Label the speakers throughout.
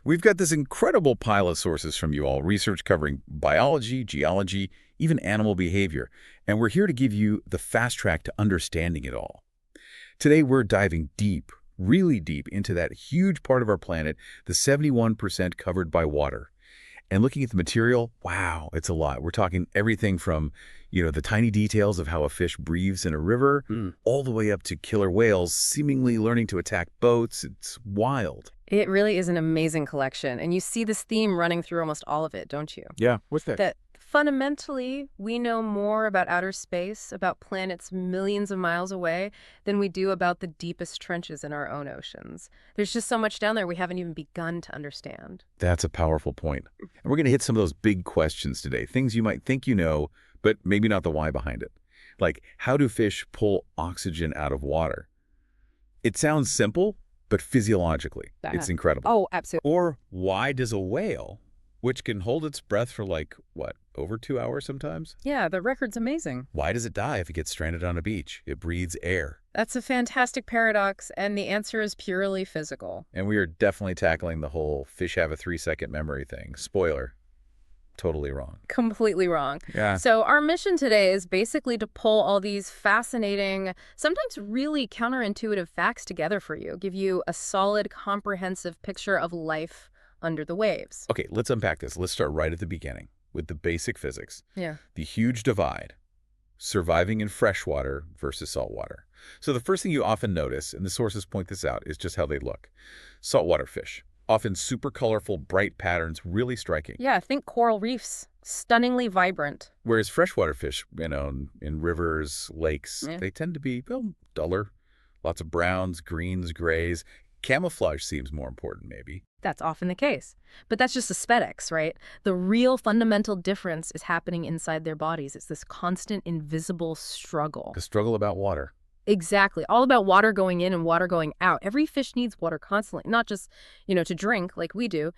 Speaker 1: We've got this incredible pile of sources from you all, research covering biology, geology, even animal behavior, and we're here to give you the fast track to understanding it all. Today, we're diving deep, really deep, into that huge part of our planet, the 71% covered by water. And looking at the material, wow, it's a lot. We're talking everything from, the tiny details of how a fish breathes in a river, all the way up to killer whales seemingly learning to attack boats. It's wild.
Speaker 2: It really is an amazing collection, and you see this theme running through almost all of it, don't you?
Speaker 1: Yeah, what's that?
Speaker 2: That fundamentally, we know more about outer space, about planets millions of miles away, than we do about the deepest trenches in our own oceans. There's just so much down there we haven't even begun to understand.
Speaker 1: That's a powerful point. And we're going to hit some of those big questions today, things you might think you know, but maybe not the why behind it. Like, how do fish pull oxygen out of water? It sounds simple, but physiologically, it's incredible.
Speaker 2: Oh, absolutely.
Speaker 1: Or why does a whale, which can hold its breath for over 2 hours sometimes?
Speaker 2: Yeah, the record's amazing.
Speaker 1: Why does it die if it gets stranded on a beach? It breathes air.
Speaker 2: That's a fantastic paradox, and the answer is purely physical.
Speaker 1: And we are definitely tackling the whole fish have a 3-second memory thing. Spoiler. Totally wrong.
Speaker 2: Completely wrong.
Speaker 1: Yeah.
Speaker 2: So our mission today is basically to pull all these fascinating, sometimes really counterintuitive facts together for you, give you a solid, comprehensive picture of life under the waves.
Speaker 1: Okay, let's unpack this. Let's start right at the beginning with the basic physics.
Speaker 2: Yeah.
Speaker 1: The huge divide, surviving in freshwater versus saltwater. So the first thing you often notice, and the sources point this out, is just how they look. Saltwater fish, often super colorful, bright patterns, really striking.
Speaker 2: Yeah, think coral reefs, stunningly vibrant.
Speaker 1: Whereas freshwater fish, in rivers, lakes, they tend to be, duller. Lots of browns, greens, grays. Camouflage seems more important, maybe.
Speaker 2: That's often the case. But that's just aesthetics, right? The real fundamental difference is happening inside their bodies. It's this constant, invisible struggle.
Speaker 1: The struggle about water.
Speaker 2: Exactly. All about water going in and water going out. Every fish needs water constantly, not just, to drink like we do.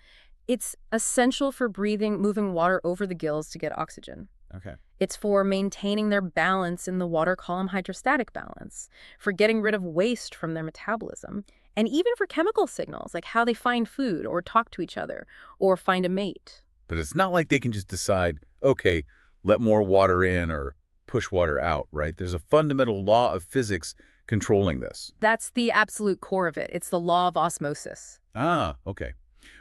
Speaker 2: It's essential for breathing, moving water over the gills to get oxygen.
Speaker 1: Okay.
Speaker 2: It's for maintaining their balance in the water column hydrostatic balance, for getting rid of waste from their metabolism, and even for chemical signals, like how they find food or talk to each other or find a mate.
Speaker 1: But it's not like they can just decide, okay, let more water in or push water out, right? There's a fundamental law of physics controlling this.
Speaker 2: That's the absolute core of it. It's the law of osmosis.
Speaker 1: Ah, okay.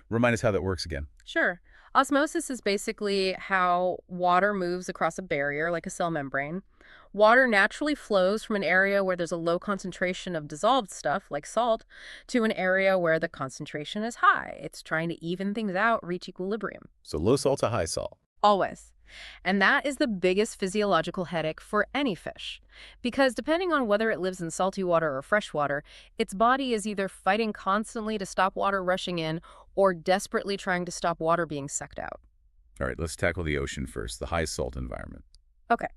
Speaker 1: Remind us how that works again.
Speaker 2: Sure. Osmosis is basically how water moves across a barrier, like a cell membrane. Water naturally flows from an area where there's a low concentration of dissolved stuff, like salt, to an area where the concentration is high. It's trying to even things out, reach equilibrium.
Speaker 1: So low salt to high salt.
Speaker 2: Always. And that is the biggest physiological headache for any fish. Because depending on whether it lives in salty water or freshwater, its body is either fighting constantly to stop water rushing in or desperately trying to stop water being sucked out.
Speaker 1: All right, let's tackle the ocean first, the high salt environment.
Speaker 2: Okay.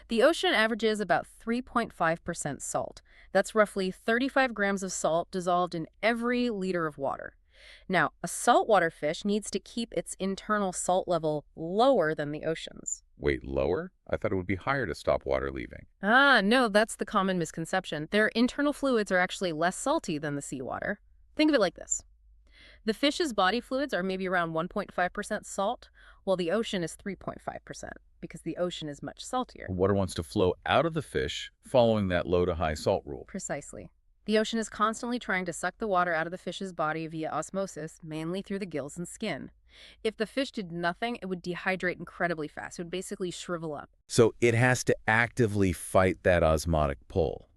Speaker 2: The ocean averages about 3.5% salt. That's roughly 35 grams of salt dissolved in every liter of water. Now, a saltwater fish needs to keep its internal salt level lower than the ocean's.
Speaker 1: Wait, lower? I thought it would be higher to stop water leaving.
Speaker 2: No, that's the common misconception. Their internal fluids are actually less salty than the seawater. Think of it like this. The fish's body fluids are maybe around 1.5% salt, while the ocean is 3.5%, because the ocean is much saltier.
Speaker 1: Water wants to flow out of the fish following that low to high salt rule.
Speaker 2: Precisely. The ocean is constantly trying to suck the water out of the fish's body via osmosis, mainly through the gills and skin. If the fish did nothing, it would dehydrate incredibly fast. It would basically shrivel up.
Speaker 1: So it has to actively fight that osmotic pull.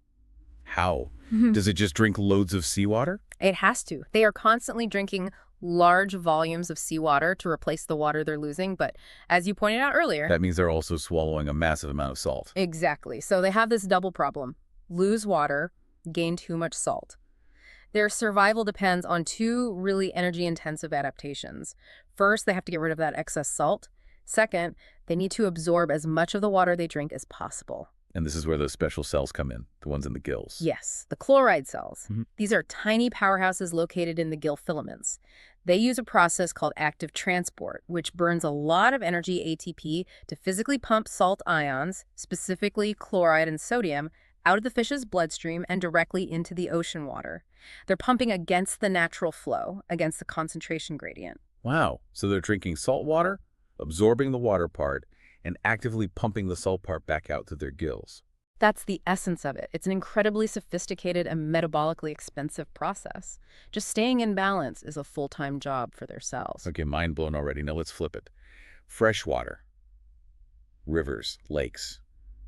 Speaker 1: How? Does it just drink loads of seawater?
Speaker 2: It has to. They are constantly drinking large volumes of seawater to replace the water they're losing, but as you pointed out earlier...
Speaker 1: That means they're also swallowing a massive amount of salt.
Speaker 2: Exactly. So they have this double problem. Lose water, gain too much salt. Their survival depends on two really energy-intensive adaptations. First, they have to get rid of that excess salt. Second, they need to absorb as much of the water they drink as possible.
Speaker 1: And this is where those special cells come in, the ones in the gills.
Speaker 2: Yes, the chloride cells. These are tiny powerhouses located in the gill filaments. They use a process called active transport, which burns a lot of energy, ATP, to physically pump salt ions, specifically chloride and sodium, out of the fish's bloodstream and directly into the ocean water. They're pumping against the natural flow, against the concentration gradient.
Speaker 1: Wow. So they're drinking salt water, absorbing the water part, and actively pumping the salt part back out through their gills.
Speaker 2: That's the essence of it. It's an incredibly sophisticated and metabolically expensive process. Just staying in balance is a full-time job for their cells.
Speaker 1: Okay, mind blown already. Now let's flip it. Freshwater, rivers, lakes.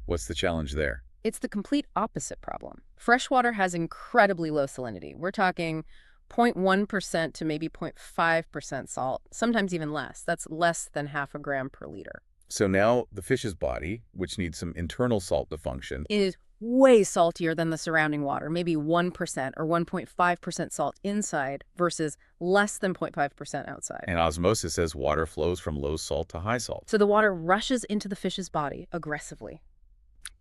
Speaker 1: What's the challenge there?
Speaker 2: It's the complete opposite problem. Freshwater has incredibly low salinity. We're talking 0.1% to maybe 0.5% salt, sometimes even less. That's less than half a gram per liter.
Speaker 1: So now the fish's body, which needs some internal salt to function,
Speaker 2: It is way saltier than the surrounding water, maybe 1% or 1.5% salt inside versus less than 0.5% outside.
Speaker 1: and osmosis says water flows from low salt to high salt.
Speaker 2: So the water rushes into the fish's body aggressively,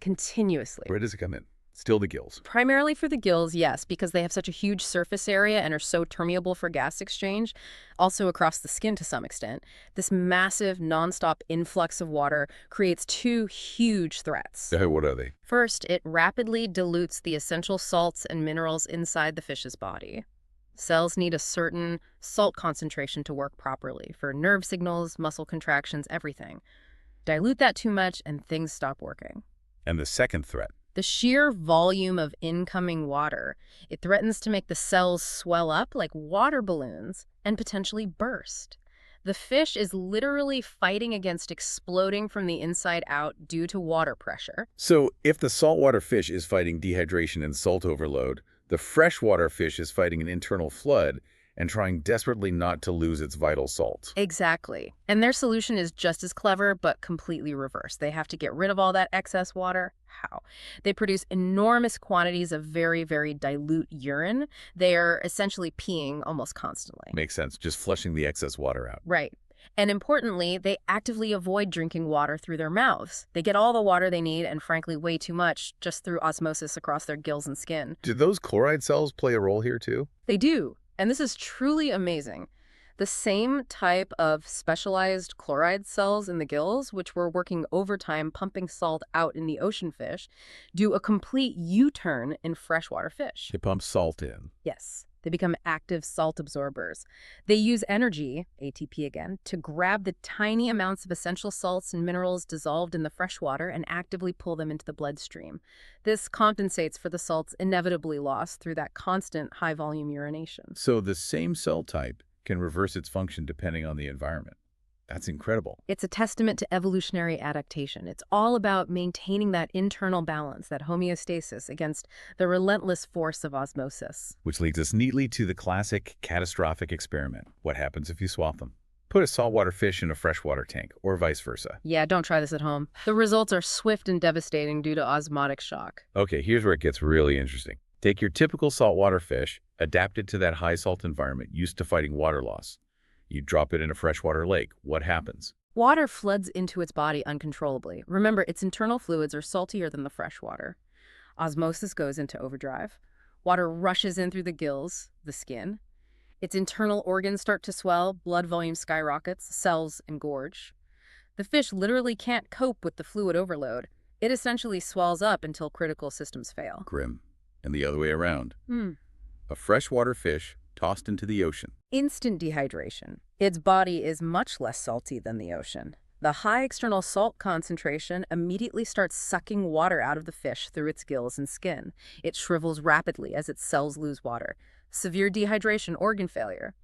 Speaker 2: continuously.
Speaker 1: Where does it come in? Still the gills.
Speaker 2: Primarily for the gills, yes, because they have such a huge surface area and are so permeable for gas exchange, also across the skin to some extent. This massive, nonstop influx of water creates two huge threats.
Speaker 1: What are they?
Speaker 2: First, it rapidly dilutes the essential salts and minerals inside the fish's body. Cells need a certain salt concentration to work properly for nerve signals, muscle contractions, everything. Dilute that too much and things stop working.
Speaker 1: And the second threat?
Speaker 2: The sheer volume of incoming water, it threatens to make the cells swell up like water balloons and potentially burst. The fish is literally fighting against exploding from the inside out due to water pressure.
Speaker 1: So if the saltwater fish is fighting dehydration and salt overload, the freshwater fish is fighting an internal flood and trying desperately not to lose its vital salt.
Speaker 2: Exactly. And their solution is just as clever, but completely reversed. They have to get rid of all that excess water. How? They produce enormous quantities of very, very dilute urine. They are essentially peeing almost constantly.
Speaker 1: Makes sense, just flushing the excess water out.
Speaker 2: Right. And importantly, they actively avoid drinking water through their mouths. They get all the water they need, and frankly, way too much, just through osmosis across their gills and skin.
Speaker 1: Do those chloride cells play a role here too?
Speaker 2: They do. And this is truly amazing. The same type of specialized chloride cells in the gills, which were working overtime pumping salt out in the ocean fish, do a complete U-turn in freshwater fish.
Speaker 1: They pump salt in.
Speaker 2: Yes, they become active salt absorbers. They use energy, ATP again, to grab the tiny amounts of essential salts and minerals dissolved in the freshwater and actively pull them into the bloodstream. This compensates for the salts inevitably lost through that constant high-volume urination.
Speaker 1: So the same cell type can reverse its function depending on the environment. That's incredible.
Speaker 2: It's a testament to evolutionary adaptation. It's all about maintaining that internal balance, that homeostasis against the relentless force of osmosis.
Speaker 1: Which leads us neatly to the classic catastrophic experiment. What happens if you swap them? Put a saltwater fish in a freshwater tank, or vice versa.
Speaker 2: Yeah, don't try this at home. The results are swift and devastating due to osmotic shock.
Speaker 1: Okay, here's where it gets really interesting. Take your typical saltwater fish, adapted to that high salt environment, used to fighting water loss. You drop it in a freshwater lake. What happens?
Speaker 2: Water floods into its body uncontrollably. Remember, its internal fluids are saltier than the fresh water. Osmosis goes into overdrive. Water rushes in through the gills, the skin. Its internal organs start to swell, blood volume skyrockets, cells engorge. The fish literally can't cope with the fluid overload. It essentially swells up until critical systems fail.
Speaker 1: Grim. And the other way around. A freshwater fish tossed into the ocean.
Speaker 2: Instant dehydration. Its body is much less salty than the ocean. The high external salt concentration immediately starts sucking water out of the fish through its gills and skin. It shrivels rapidly as its cells lose water. Severe dehydration, organ failure.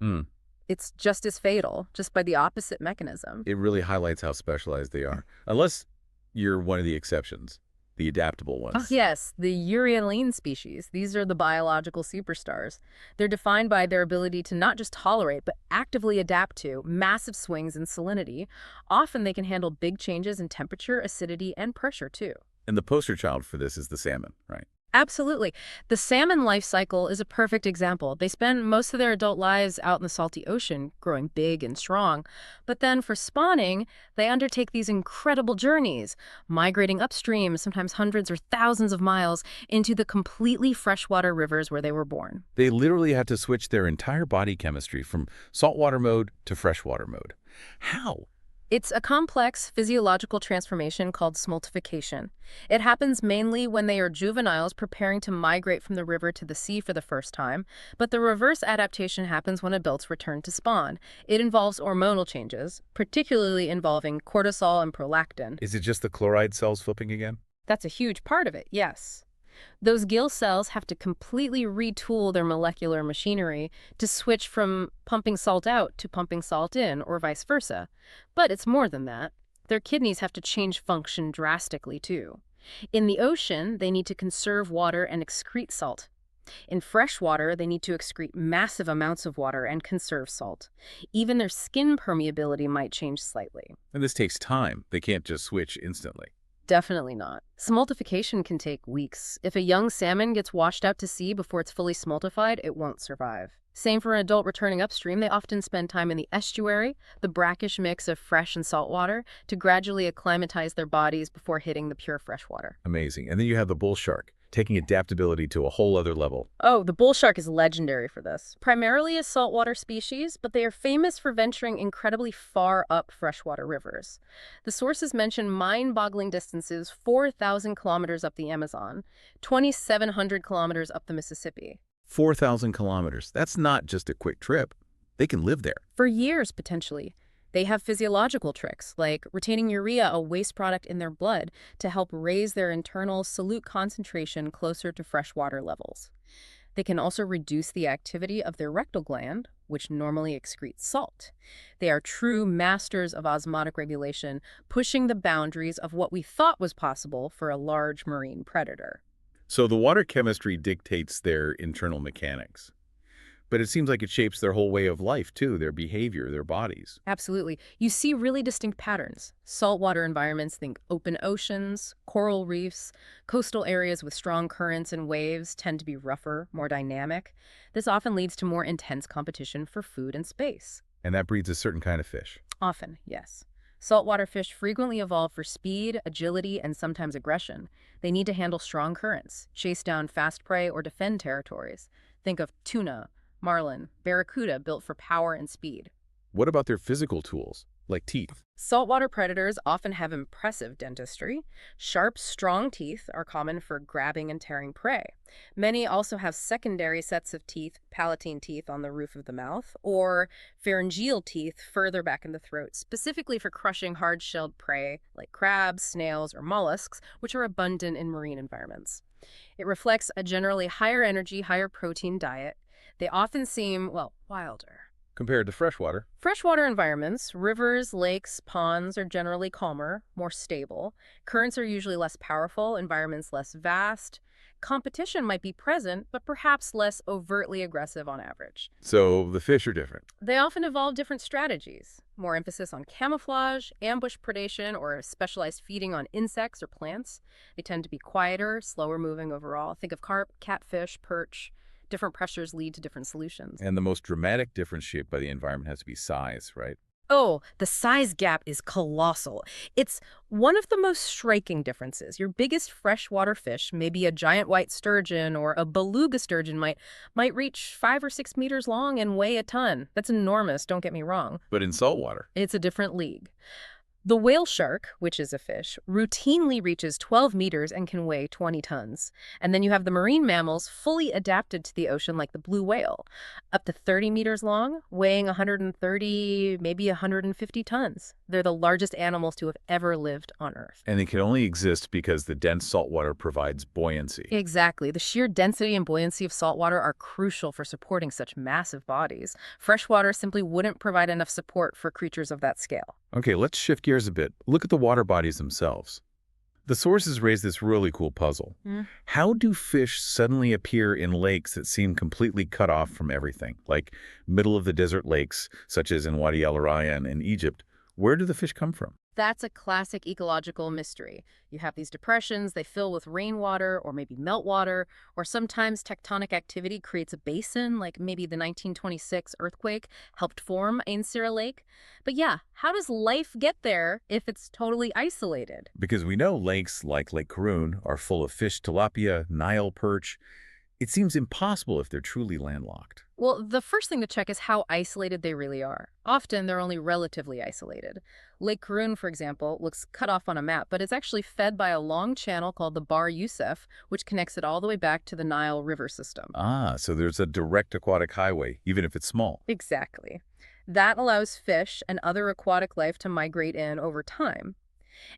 Speaker 2: It's just as fatal, just by the opposite mechanism.
Speaker 1: It really highlights how specialized they are. Unless you're one of the exceptions, the adaptable ones.
Speaker 2: Oh, yes, the euryalene species. These are the biological superstars. They're defined by their ability to not just tolerate, but actively adapt to massive swings in salinity. Often they can handle big changes in temperature, acidity, and pressure, too.
Speaker 1: And the poster child for this is the salmon, right?
Speaker 2: Absolutely. The salmon life cycle is a perfect example. They spend most of their adult lives out in the salty ocean, growing big and strong. But then for spawning, they undertake these incredible journeys, migrating upstream, sometimes hundreds or thousands of miles, into the completely freshwater rivers where they were born.
Speaker 1: They literally had to switch their entire body chemistry from saltwater mode to freshwater mode. How?
Speaker 2: It's a complex physiological transformation called smoltification. It happens mainly when they are juveniles preparing to migrate from the river to the sea for the first time, but the reverse adaptation happens when adults return to spawn. It involves hormonal changes, particularly involving cortisol and prolactin.
Speaker 1: Is it just the chloride cells flipping again?
Speaker 2: That's a huge part of it, yes. Those gill cells have to completely retool their molecular machinery to switch from pumping salt out to pumping salt in, or vice versa. But it's more than that. Their kidneys have to change function drastically, too. In the ocean, they need to conserve water and excrete salt. In fresh water, they need to excrete massive amounts of water and conserve salt. Even their skin permeability might change slightly.
Speaker 1: And this takes time. They can't just switch instantly.
Speaker 2: Definitely not. Smoltification can take weeks. If a young salmon gets washed out to sea before it's fully smoltified, it won't survive. Same for an adult returning upstream. They often spend time in the estuary, the brackish mix of fresh and salt water, to gradually acclimatize their bodies before hitting the pure fresh water.
Speaker 1: Amazing. And then you have the bull shark, taking adaptability to a whole other level.
Speaker 2: Oh, the bull shark is legendary for this. Primarily a saltwater species, but they are famous for venturing incredibly far up freshwater rivers. The sources mention mind-boggling distances 4,000 kilometers up the Amazon, 2,700 kilometers up the Mississippi.
Speaker 1: 4,000 kilometers. That's not just a quick trip. They can live there.
Speaker 2: For years, potentially. They have physiological tricks, like retaining urea, a waste product in their blood, to help raise their internal solute concentration closer to freshwater levels. They can also reduce the activity of their rectal gland, which normally excretes salt. They are true masters of osmotic regulation, pushing the boundaries of what we thought was possible for a large marine predator.
Speaker 1: So the water chemistry dictates their internal mechanics. But it seems like it shapes their whole way of life, too, their behavior, their bodies.
Speaker 2: Absolutely. You see really distinct patterns. Saltwater environments, think open oceans, coral reefs, coastal areas with strong currents and waves tend to be rougher, more dynamic. This often leads to more intense competition for food and space.
Speaker 1: And that breeds a certain kind of fish.
Speaker 2: Often, yes. Saltwater fish frequently evolve for speed, agility, and sometimes aggression. They need to handle strong currents, chase down fast prey, or defend territories. Think of tuna, marlin, barracuda built for power and speed.
Speaker 1: What about their physical tools, like teeth?
Speaker 2: Saltwater predators often have impressive dentistry. Sharp, strong teeth are common for grabbing and tearing prey. Many also have secondary sets of teeth, palatine teeth on the roof of the mouth, or pharyngeal teeth further back in the throat, specifically for crushing hard-shelled prey like crabs, snails, or mollusks, which are abundant in marine environments. It reflects a generally higher energy, higher protein diet. They often seem, well, wilder.
Speaker 1: Compared to freshwater.
Speaker 2: Freshwater environments, rivers, lakes, ponds, are generally calmer, more stable. Currents are usually less powerful, environments less vast. Competition might be present, but perhaps less overtly aggressive on average.
Speaker 1: So the fish are different.
Speaker 2: They often evolve different strategies, more emphasis on camouflage, ambush predation, or specialized feeding on insects or plants. They tend to be quieter, slower moving overall. Think of carp, catfish, perch. Different pressures lead to different solutions.
Speaker 1: And the most dramatic difference shaped by the environment has to be size, right?
Speaker 2: Oh, the size gap is colossal. It's one of the most striking differences. Your biggest freshwater fish, maybe a giant white sturgeon or a beluga sturgeon, might reach 5 or 6 meters long and weigh a ton. That's enormous, don't get me wrong.
Speaker 1: But in saltwater.
Speaker 2: It's a different league. The whale shark, which is a fish, routinely reaches 12 meters and can weigh 20 tons. And then you have the marine mammals fully adapted to the ocean like the blue whale, up to 30 meters long, weighing 130, maybe 150 tons. They're the largest animals to have ever lived on Earth.
Speaker 1: And they can only exist because the dense saltwater provides buoyancy.
Speaker 2: Exactly. The sheer density and buoyancy of saltwater are crucial for supporting such massive bodies. Freshwater simply wouldn't provide enough support for creatures of that scale.
Speaker 1: Okay, let's shift gears a bit. Look at the water bodies themselves. The sources raise this really cool puzzle. How do fish suddenly appear in lakes that seem completely cut off from everything, like middle of the desert lakes, such as in Wadi El Rayyan in Egypt? Where do the fish come from?
Speaker 2: That's a classic ecological mystery. You have these depressions, they fill with rainwater or maybe meltwater, or sometimes tectonic activity creates a basin, like maybe the 1926 earthquake helped form Ain Sira Lake. But yeah, how does life get there if it's totally isolated?
Speaker 1: Because we know lakes like Lake Karun are full of fish, tilapia, Nile perch. It seems impossible if they're truly landlocked.
Speaker 2: Well, the first thing to check is how isolated they really are. Often, they're only relatively isolated. Lake Karun, for example, looks cut off on a map, but it's actually fed by a long channel called the Bar Youssef, which connects it all the way back to the Nile River system.
Speaker 1: Ah, so there's a direct aquatic highway, even if it's small.
Speaker 2: Exactly. That allows fish and other aquatic life to migrate in over time.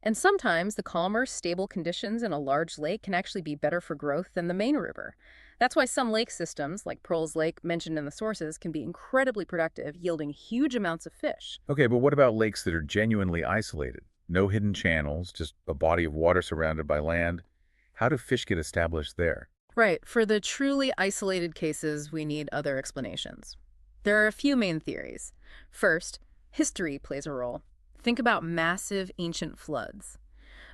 Speaker 2: And sometimes the calmer, stable conditions in a large lake can actually be better for growth than the main river. That's why some lake systems, like Pearl's Lake mentioned in the sources, can be incredibly productive, yielding huge amounts of fish.
Speaker 1: Okay, but what about lakes that are genuinely isolated? No hidden channels, just a body of water surrounded by land. How do fish get established there?
Speaker 2: Right, for the truly isolated cases, we need other explanations. There are a few main theories. First, history plays a role. Think about massive ancient floods.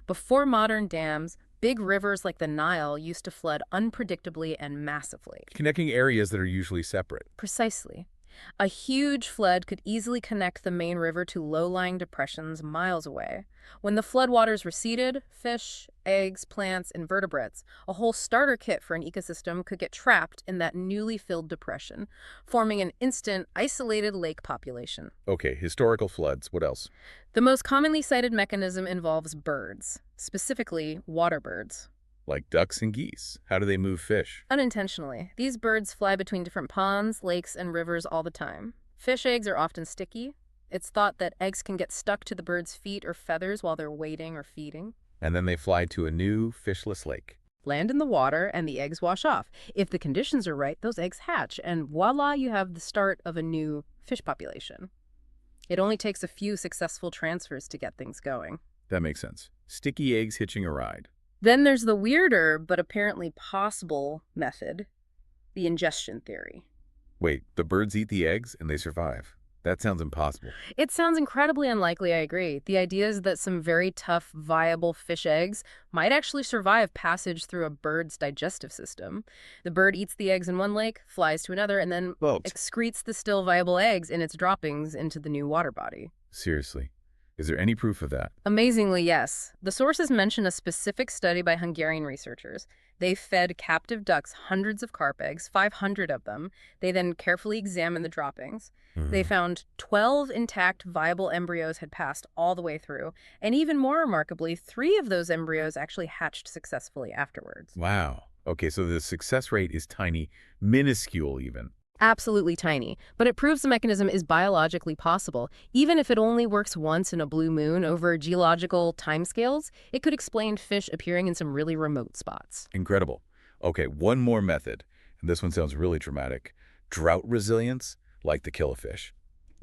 Speaker 2: Before modern dams, big rivers like the Nile used to flood unpredictably and massively.
Speaker 1: Connecting areas that are usually separate.
Speaker 2: Precisely. A huge flood could easily connect the main river to low-lying depressions miles away. When the floodwaters receded, fish, eggs, plants, invertebrates, a whole starter kit for an ecosystem could get trapped in that newly filled depression, forming an instant, isolated lake population.
Speaker 1: Okay, historical floods. What else?
Speaker 2: The most commonly cited mechanism involves birds, specifically water birds.
Speaker 1: Like ducks and geese. How do they move fish?
Speaker 2: Unintentionally, these birds fly between different ponds, lakes, and rivers all the time. Fish eggs are often sticky. It's thought that eggs can get stuck to the bird's feet or feathers while they're wading or feeding.
Speaker 1: And then they fly to a new fishless lake.
Speaker 2: Land in the water, and the eggs wash off. If the conditions are right, those eggs hatch, and voila, you have the start of a new fish population. It only takes a few successful transfers to get things going.
Speaker 1: That makes sense. Sticky eggs hitching a ride.
Speaker 2: Then there's the weirder, but apparently possible method, the ingestion theory.
Speaker 1: Wait, the birds eat the eggs and they survive. That sounds impossible.
Speaker 2: It sounds incredibly unlikely, I agree. The idea is that some very tough, viable fish eggs might actually survive passage through a bird's digestive system. The bird eats the eggs in one lake, flies to another, and then excretes the still viable eggs in its droppings into the new water body.
Speaker 1: Seriously. Is there any proof of that?
Speaker 2: Amazingly, yes. The sources mention a specific study by Hungarian researchers. They fed captive ducks hundreds of carp eggs, 500 of them. They then carefully examined the droppings. They found 12 intact, viable embryos had passed all the way through. And even more remarkably, 3 of those embryos actually hatched successfully afterwards.
Speaker 1: Wow. Okay, so the success rate is tiny, minuscule even.
Speaker 2: Absolutely tiny, but it proves the mechanism is biologically possible. Even if it only works once in a blue moon over geological timescales, it could explain fish appearing in some really remote spots.
Speaker 1: Incredible. Okay, one more method, and this one sounds really dramatic. Drought resilience, like the killifish.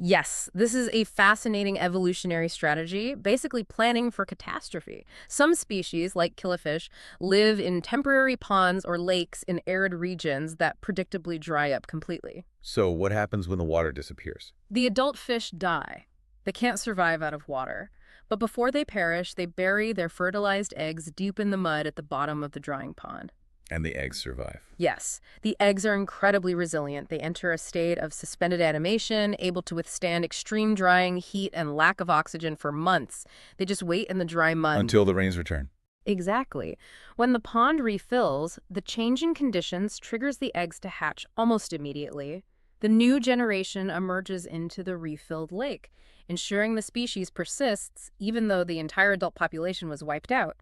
Speaker 2: Yes, this is a fascinating evolutionary strategy, basically planning for catastrophe. Some species, like killifish, live in temporary ponds or lakes in arid regions that predictably dry up completely.
Speaker 1: So what happens when the water disappears?
Speaker 2: The adult fish die. They can't survive out of water. But before they perish, they bury their fertilized eggs deep in the mud at the bottom of the drying pond.
Speaker 1: And the eggs survive.
Speaker 2: Yes, the eggs are incredibly resilient. They enter a state of suspended animation, able to withstand extreme drying, heat, and lack of oxygen for months. They just wait in the dry mud.
Speaker 1: Until the rains return.
Speaker 2: Exactly. When the pond refills, the changing conditions triggers the eggs to hatch almost immediately. The new generation emerges into the refilled lake, ensuring the species persists even though the entire adult population was wiped out.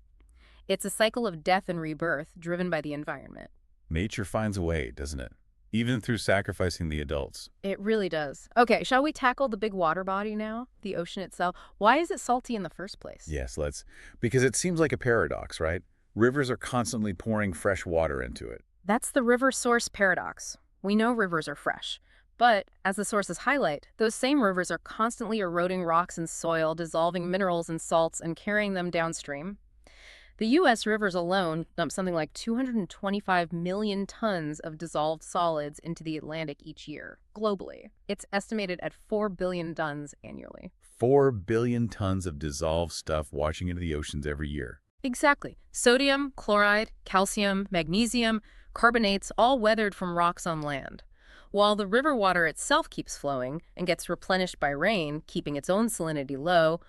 Speaker 2: It's a cycle of death and rebirth driven by the environment.
Speaker 1: Nature finds a way, doesn't it? Even through sacrificing the adults.
Speaker 2: It really does. Okay, shall we tackle the big water body now? The ocean itself. Why is it salty in the first place?
Speaker 1: Yes, let's. Because it seems like a paradox, right? Rivers are constantly pouring fresh water into it.
Speaker 2: That's the river source paradox. We know rivers are fresh. But, as the sources highlight, those same rivers are constantly eroding rocks and soil, dissolving minerals and salts, and carrying them downstream. The U.S. rivers alone dump something like 225 million tons of dissolved solids into the Atlantic each year, globally. It's estimated at 4 billion tons annually.
Speaker 1: 4 billion tons of dissolved stuff washing into the oceans every year.
Speaker 2: Exactly. Sodium, chloride, calcium, magnesium, carbonates, all weathered from rocks on land. While the river water itself keeps flowing and gets replenished by rain, keeping its own salinity low,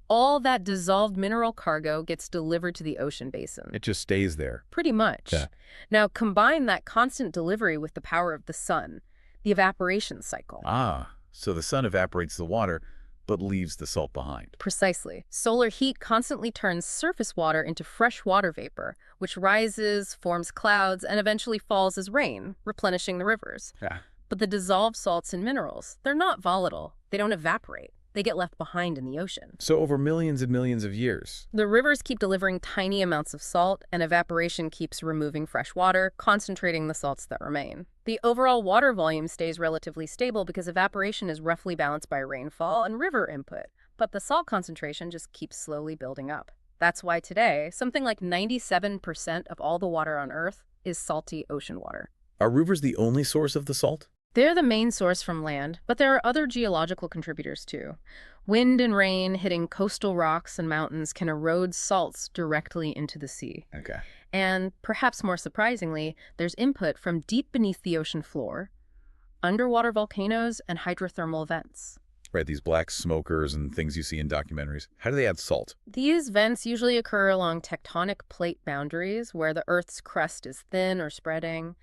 Speaker 2: All that dissolved mineral cargo gets delivered to the ocean basin.
Speaker 1: It just stays there.
Speaker 2: Pretty much.
Speaker 1: Yeah.
Speaker 2: Now, combine that constant delivery with the power of the sun, the evaporation cycle.
Speaker 1: Ah, so the sun evaporates the water, but leaves the salt behind.
Speaker 2: Precisely. Solar heat constantly turns surface water into freshwater vapor, which rises, forms clouds, and eventually falls as rain, replenishing the rivers.
Speaker 1: Yeah.
Speaker 2: But the dissolved salts and minerals, they're not volatile. They don't evaporate. They get left behind in the ocean.
Speaker 1: So over millions and millions of years.
Speaker 2: The rivers keep delivering tiny amounts of salt, and evaporation keeps removing fresh water, concentrating the salts that remain. The overall water volume stays relatively stable because evaporation is roughly balanced by rainfall and river input, but the salt concentration just keeps slowly building up. That's why today, something like 97% of all the water on Earth is salty ocean water.
Speaker 1: Are rivers the only source of the salt?
Speaker 2: They're the main source from land, but there are other geological contributors too. Wind and rain hitting coastal rocks and mountains can erode salts directly into the sea.
Speaker 1: Okay.
Speaker 2: And perhaps more surprisingly, there's input from deep beneath the ocean floor, underwater volcanoes, and hydrothermal vents.
Speaker 1: Right, these black smokers and things you see in documentaries. How do they add salt?
Speaker 2: These vents usually occur along tectonic plate boundaries where the Earth's crust is thin or spreading.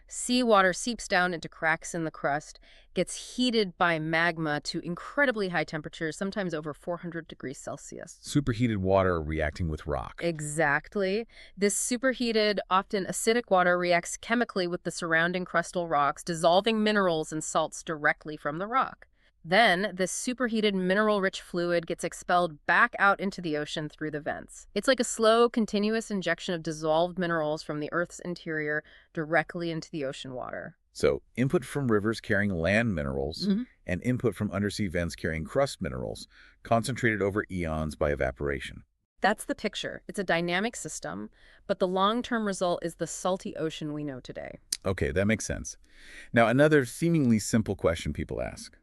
Speaker 2: Seawater seeps down into cracks in the crust, gets heated by magma to incredibly high temperatures, sometimes over 400 degrees Celsius.
Speaker 1: Superheated water reacting with rock.
Speaker 2: Exactly. This superheated, often acidic water reacts chemically with the surrounding crustal rocks, dissolving minerals and salts directly from the rock. Then, this superheated mineral-rich fluid gets expelled back out into the ocean through the vents. It's like a slow, continuous injection of dissolved minerals from the Earth's interior directly into the ocean water.
Speaker 1: So, input from rivers carrying land minerals
Speaker 2: Mhm.
Speaker 1: and input from undersea vents carrying crust minerals, concentrated over eons by evaporation.
Speaker 2: That's the picture. It's a dynamic system, but the long-term result is the salty ocean we know today.
Speaker 1: Okay, that makes sense. Now, another seemingly simple question people ask.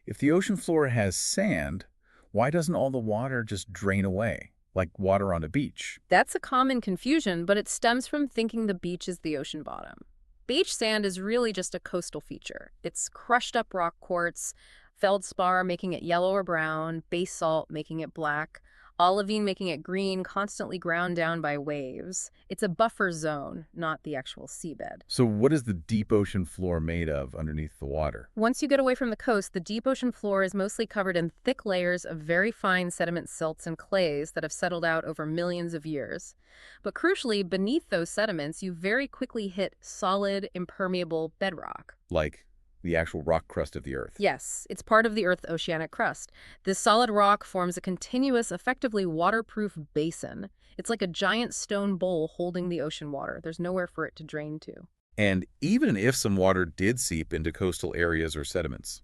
Speaker 1: If the ocean floor has sand, why doesn't all the water just drain away, like water on a beach?
Speaker 2: That's a common confusion, but it stems from thinking the beach is the ocean bottom. Beach sand is really just a coastal feature. It's crushed up rock quartz, feldspar making it yellow or brown, basalt making it black, olivine making it green, constantly ground down by waves. It's a buffer zone, not the actual seabed.
Speaker 1: So what is the deep ocean floor made of underneath the water?
Speaker 2: Once you get away from the coast, the deep ocean floor is mostly covered in thick layers of very fine sediment silts and clays that have settled out over millions of years. But crucially, beneath those sediments, you very quickly hit solid, impermeable bedrock.
Speaker 1: Like the actual rock crust of the Earth?
Speaker 2: Yes, it's part of the Earth's oceanic crust. This solid rock forms a continuous, effectively waterproof basin. It's like a giant stone bowl holding the ocean water. There's nowhere for it to drain to.
Speaker 1: And even if some water did seep into coastal areas or sediments?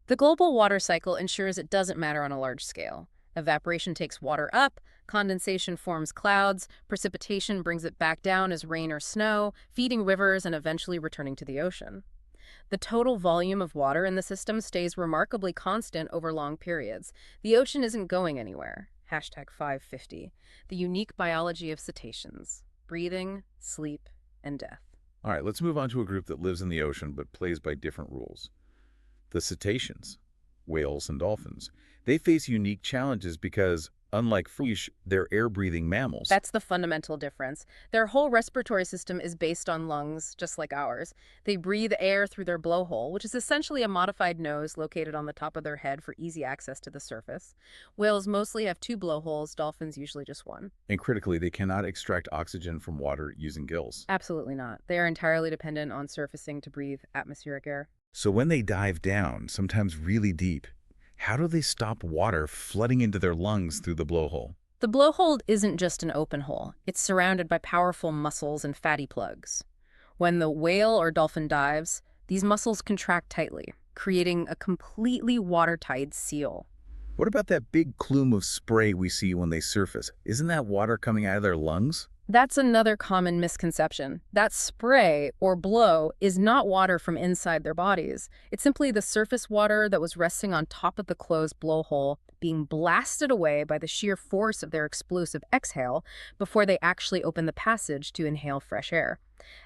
Speaker 2: The global water cycle ensures it doesn't matter on a large scale. Evaporation takes water up, condensation forms clouds, precipitation brings it back down as rain or snow, feeding rivers and eventually returning to the ocean. The total volume of water in the system stays remarkably constant over long periods. The ocean isn't going anywhere. #550. The unique biology of cetaceans. Breathing, sleep, and death.
Speaker 1: All right, let's move on to a group that lives in the ocean but plays by different rules. The cetaceans, whales and dolphins. They face unique challenges because, unlike fish, they're air-breathing mammals.
Speaker 2: That's the fundamental difference. Their whole respiratory system is based on lungs, just like ours. They breathe air through their blowhole, which is essentially a modified nose located on the top of their head for easy access to the surface. Whales mostly have 2 blowholes, dolphins usually just 1.
Speaker 1: And critically, they cannot extract oxygen from water using gills.
Speaker 2: Absolutely not. They are entirely dependent on surfacing to breathe atmospheric air.
Speaker 1: So when they dive down, sometimes really deep, how do they stop water flooding into their lungs through the blowhole?
Speaker 2: The blowhole isn't just an open hole. It's surrounded by powerful muscles and fatty plugs. When the whale or dolphin dives, these muscles contract tightly, creating a completely watertight seal.
Speaker 1: What about that big plume of spray we see when they surface? Isn't that water coming out of their lungs?
Speaker 2: That's another common misconception. That spray, or blow, is not water from inside their bodies. It's simply the surface water that was resting on top of the closed blowhole being blasted away by the sheer force of their explosive exhale before they actually open the passage to inhale fresh air.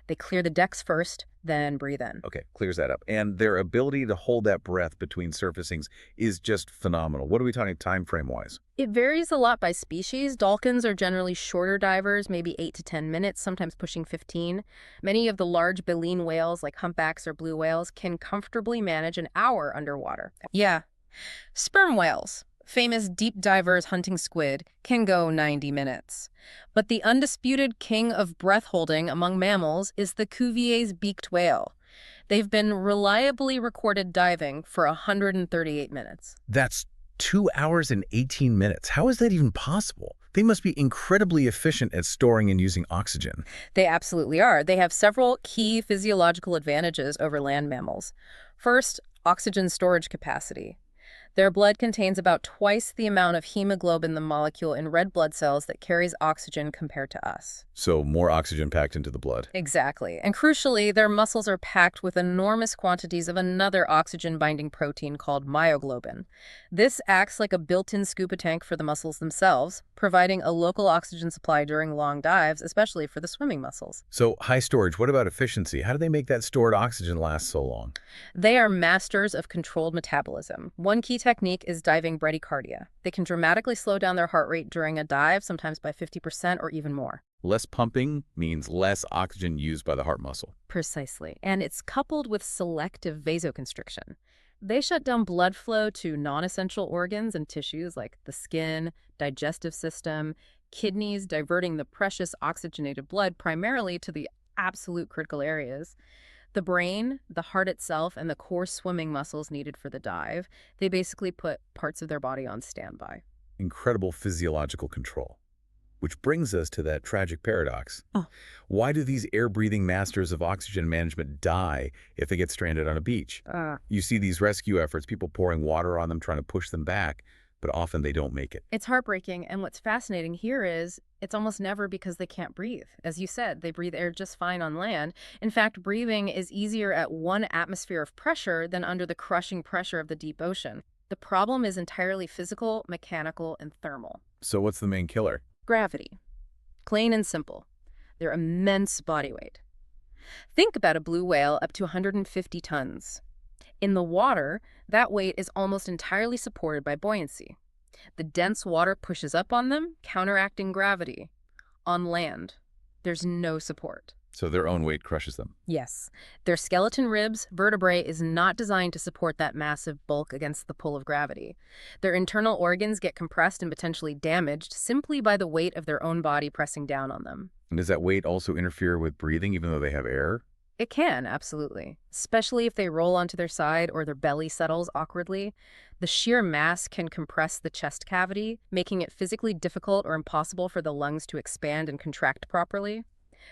Speaker 2: They clear the decks first, then breathe in.
Speaker 1: Okay, clears that up. And their ability to hold that breath between surfacings is just phenomenal. What are we talking time frame wise?
Speaker 2: It varies a lot by species. Dolphins are generally shorter divers, maybe 8 to 10 minutes, sometimes pushing 15. Many of the large baleen whales, like humpbacks or blue whales, can comfortably manage an hour underwater. Yeah, sperm whales, famous deep divers hunting squid, can go 90 minutes. But the undisputed king of breath holding among mammals is the Cuvier's beaked whale. They've been reliably recorded diving for 138 minutes.
Speaker 1: That's 2 hours and 18 minutes. How is that even possible? They must be incredibly efficient at storing and using oxygen.
Speaker 2: They absolutely are. They have several key physiological advantages over land mammals. First, oxygen storage capacity. Their blood contains about twice the amount of hemoglobin, the molecule in red blood cells that carries oxygen, compared to us.
Speaker 1: So more oxygen packed into the blood.
Speaker 2: Exactly. And crucially, their muscles are packed with enormous quantities of another oxygen-binding protein called myoglobin. This acts like a built-in scuba tank for the muscles themselves, providing a local oxygen supply during long dives, especially for the swimming muscles.
Speaker 1: So high storage, what about efficiency? How do they make that stored oxygen last so long?
Speaker 2: They are masters of controlled metabolism. One key technique is diving bradycardia. They can dramatically slow down their heart rate during a dive, sometimes by 50% or even more.
Speaker 1: Less pumping means less oxygen used by the heart muscle.
Speaker 2: Precisely. And it's coupled with selective vasoconstriction. They shut down blood flow to non-essential organs and tissues like the skin, digestive system, kidneys, diverting the precious oxygenated blood primarily to the absolute critical areas. The brain, the heart itself, and the core swimming muscles needed for the dive, they basically put parts of their body on standby.
Speaker 1: Incredible physiological control. Which brings us to that tragic paradox.
Speaker 2: Oh.
Speaker 1: Why do these air-breathing masters of oxygen management die if they get stranded on a beach? You see these rescue efforts, people pouring water on them, trying to push them back, but often they don't make it.
Speaker 2: It's heartbreaking, and what's fascinating here is it's almost never because they can't breathe. As you said, they breathe air just fine on land. In fact, breathing is easier at 1 atmosphere of pressure than under the crushing pressure of the deep ocean. The problem is entirely physical, mechanical, and thermal.
Speaker 1: So what's the main killer?
Speaker 2: Gravity. Plain and simple. Their immense body weight. Think about a blue whale up to 150 tons. In the water, that weight is almost entirely supported by buoyancy. The dense water pushes up on them, counteracting gravity. On land, there's no support.
Speaker 1: So their own weight crushes them.
Speaker 2: Yes. Their skeleton ribs, vertebrae, is not designed to support that massive bulk against the pull of gravity. Their internal organs get compressed and potentially damaged simply by the weight of their own body pressing down on them.
Speaker 1: And does that weight also interfere with breathing even though they have air?
Speaker 2: It can, absolutely. Especially if they roll onto their side or their belly settles awkwardly. The sheer mass can compress the chest cavity, making it physically difficult or impossible for the lungs to expand and contract properly.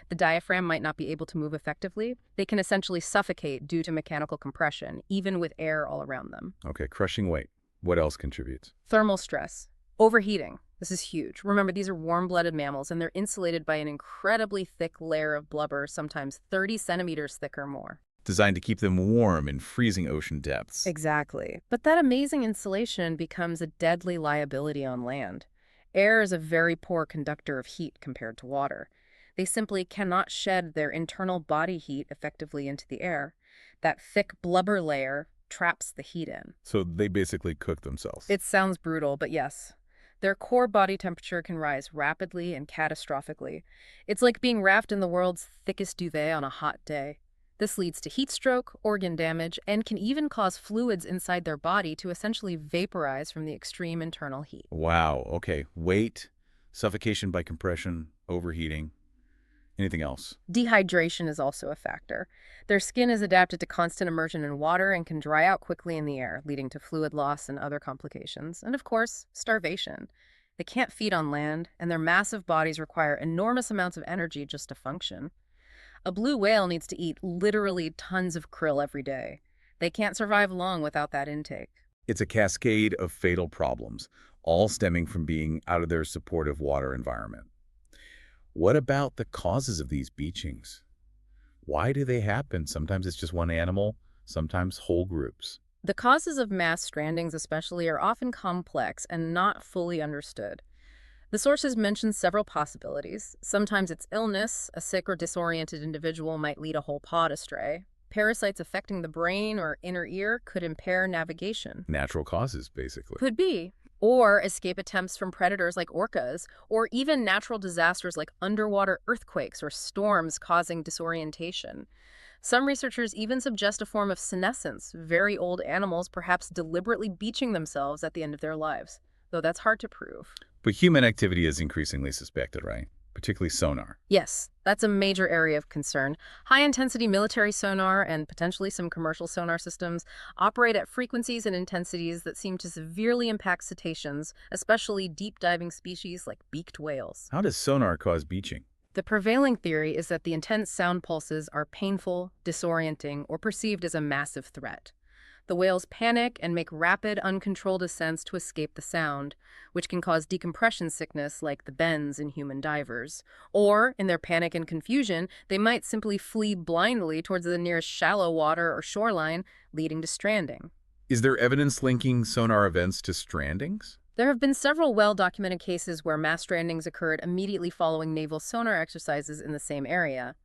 Speaker 2: The diaphragm might not be able to move effectively. They can essentially suffocate due to mechanical compression, even with air all around them.
Speaker 1: Okay, crushing weight. What else contributes?
Speaker 2: Thermal stress. Overheating. This is huge. Remember, these are warm-blooded mammals, and they're insulated by an incredibly thick layer of blubber, sometimes 30 centimeters thick or more.
Speaker 1: Designed to keep them warm in freezing ocean depths.
Speaker 2: Exactly. But that amazing insulation becomes a deadly liability on land. Air is a very poor conductor of heat compared to water. They simply cannot shed their internal body heat effectively into the air. That thick blubber layer traps the heat in.
Speaker 1: So they basically cook themselves.
Speaker 2: It sounds brutal, but yes. Their core body temperature can rise rapidly and catastrophically. It's like being wrapped in the world's thickest duvet on a hot day. This leads to heat stroke, organ damage, and can even cause fluids inside their body to essentially vaporize from the extreme internal heat.
Speaker 1: Wow. Okay. Weight, suffocation by compression, overheating. Anything else?
Speaker 2: Dehydration is also a factor. Their skin is adapted to constant immersion in water and can dry out quickly in the air, leading to fluid loss and other complications. And of course, starvation. They can't feed on land, and their massive bodies require enormous amounts of energy just to function. A blue whale needs to eat literally tons of krill every day. They can't survive long without that intake.
Speaker 1: It's a cascade of fatal problems, all stemming from being out of their supportive water environment. What about the causes of these beachings? Why do they happen? Sometimes it's just one animal, sometimes whole groups.
Speaker 2: The causes of mass strandings especially are often complex and not fully understood. The sources mention several possibilities. Sometimes it's illness. A sick or disoriented individual might lead a whole pod astray. Parasites affecting the brain or inner ear could impair navigation.
Speaker 1: Natural causes, basically.
Speaker 2: Could be. Or escape attempts from predators like orcas, or even natural disasters like underwater earthquakes or storms causing disorientation. Some researchers even suggest a form of senescence, very old animals perhaps deliberately beaching themselves at the end of their lives, though that's hard to prove.
Speaker 1: But human activity is increasingly suspected, right? Particularly sonar.
Speaker 2: Yes, that's a major area of concern. High-intensity military sonar and potentially some commercial sonar systems operate at frequencies and intensities that seem to severely impact cetaceans, especially deep-diving species like beaked whales.
Speaker 1: How does sonar cause beaching?
Speaker 2: The prevailing theory is that the intense sound pulses are painful, disorienting, or perceived as a massive threat. The whales panic and make rapid, uncontrolled ascents to escape the sound, which can cause decompression sickness like the bends in human divers. Or, in their panic and confusion, they might simply flee blindly towards the nearest shallow water or shoreline, leading to stranding.
Speaker 1: Is there evidence linking sonar events to strandings?
Speaker 2: There have been several well-documented cases where mass strandings occurred immediately following naval sonar exercises in the same area.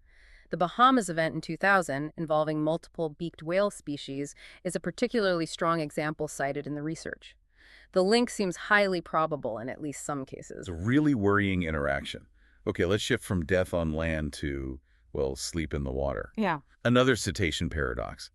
Speaker 2: The Bahamas event in 2000, involving multiple beaked whale species, is a particularly strong example cited in the research. The link seems highly probable in at least some cases.
Speaker 1: It's a really worrying interaction. Okay, let's shift from death on land to, well, sleep in the water.
Speaker 2: Yeah.
Speaker 1: Another cetacean paradox.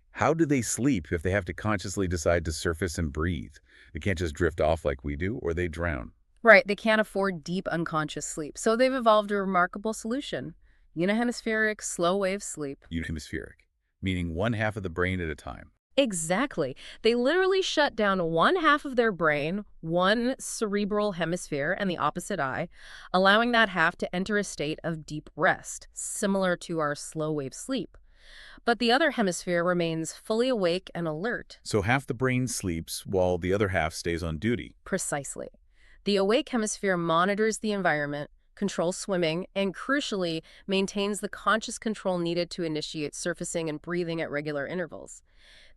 Speaker 1: How do they sleep if they have to consciously decide to surface and breathe? They can't just drift off like we do, or they drown.
Speaker 2: Right, they can't afford deep unconscious sleep, so they've evolved a remarkable solution. Unihemispheric, slow-wave sleep.
Speaker 1: Unihemispheric, meaning one half of the brain at a time.
Speaker 2: Exactly. They literally shut down one half of their brain, one cerebral hemisphere, and the opposite eye, allowing that half to enter a state of deep rest, similar to our slow-wave sleep. But the other hemisphere remains fully awake and alert.
Speaker 1: So half the brain sleeps while the other half stays on duty.
Speaker 2: Precisely. The awake hemisphere monitors the environment, controls swimming, and crucially, maintains the conscious control needed to initiate surfacing and breathing at regular intervals.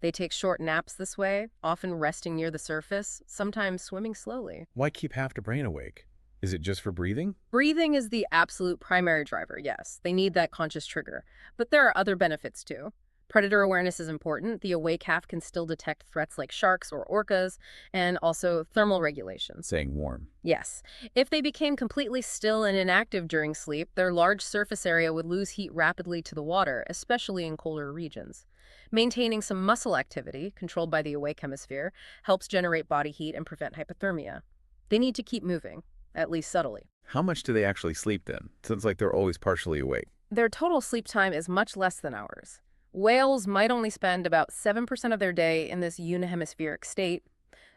Speaker 2: They take short naps this way, often resting near the surface, sometimes swimming slowly.
Speaker 1: Why keep half the brain awake? Is it just for breathing?
Speaker 2: Breathing is the absolute primary driver, yes. They need that conscious trigger. But there are other benefits too. Predator awareness is important. The awake half can still detect threats like sharks or orcas, and also thermal regulation.
Speaker 1: Staying warm.
Speaker 2: Yes. If they became completely still and inactive during sleep, their large surface area would lose heat rapidly to the water, especially in colder regions. Maintaining some muscle activity, controlled by the awake hemisphere, helps generate body heat and prevent hypothermia. They need to keep moving, at least subtly.
Speaker 1: How much do they actually sleep then? Sounds like they're always partially awake.
Speaker 2: Their total sleep time is much less than ours. Whales might only spend about 7% of their day in this unihemispheric state.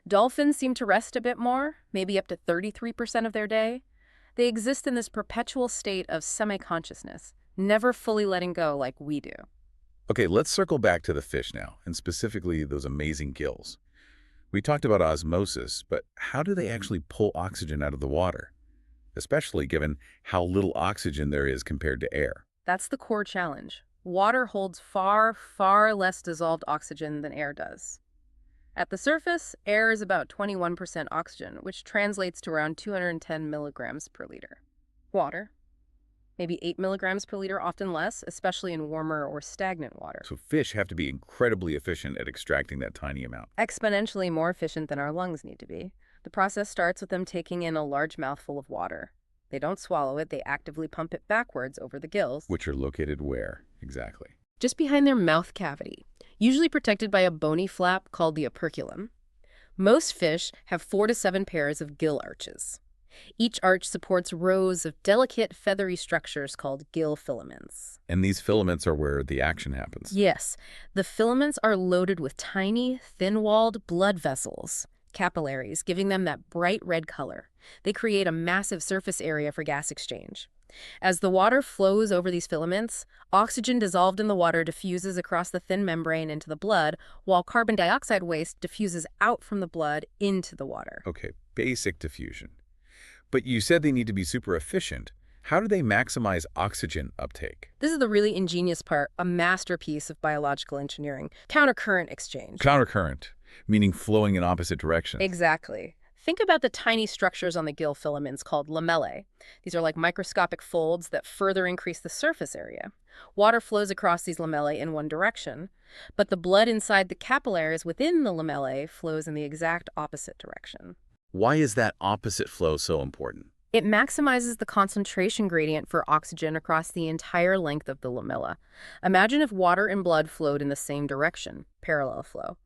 Speaker 2: Dolphins seem to rest a bit more, maybe up to 33% of their day. They exist in this perpetual state of semi-consciousness, never fully letting go like we do.
Speaker 1: Okay, let's circle back to the fish now, and specifically those amazing gills. We talked about osmosis, but how do they actually pull oxygen out of the water? Especially given how little oxygen there is compared to air.
Speaker 2: That's the core challenge. Water holds far, far less dissolved oxygen than air does. At the surface, air is about 21% oxygen, which translates to around 210 milligrams per liter. Water, maybe 8 milligrams per liter, often less, especially in warmer or stagnant water.
Speaker 1: So fish have to be incredibly efficient at extracting that tiny amount.
Speaker 2: Exponentially more efficient than our lungs need to be. The process starts with them taking in a large mouthful of water. They don't swallow it, they actively pump it backwards over the gills.
Speaker 1: Which are located where, exactly?
Speaker 2: Just behind their mouth cavity, usually protected by a bony flap called the operculum. Most fish have 4 to 7 pairs of gill arches. Each arch supports rows of delicate, feathery structures called gill filaments.
Speaker 1: And these filaments are where the action happens.
Speaker 2: Yes, the filaments are loaded with tiny, thin-walled blood vessels, capillaries, giving them that bright red color. They create a massive surface area for gas exchange. As the water flows over these filaments, oxygen dissolved in the water diffuses across the thin membrane into the blood, while carbon dioxide waste diffuses out from the blood into the water.
Speaker 1: Okay, basic diffusion. But you said they need to be super efficient. How do they maximize oxygen uptake?
Speaker 2: This is the really ingenious part, a masterpiece of biological engineering. Countercurrent exchange.
Speaker 1: Countercurrent, meaning flowing in opposite directions.
Speaker 2: Exactly. Think about the tiny structures on the gill filaments called lamellae. These are like microscopic folds that further increase the surface area. Water flows across these lamellae in one direction, but the blood inside the capillaries within the lamellae flows in the exact opposite direction.
Speaker 1: Why is that opposite flow so important?
Speaker 2: It maximizes the concentration gradient for oxygen across the entire length of the lamella. Imagine if water and blood flowed in the same direction, parallel flow.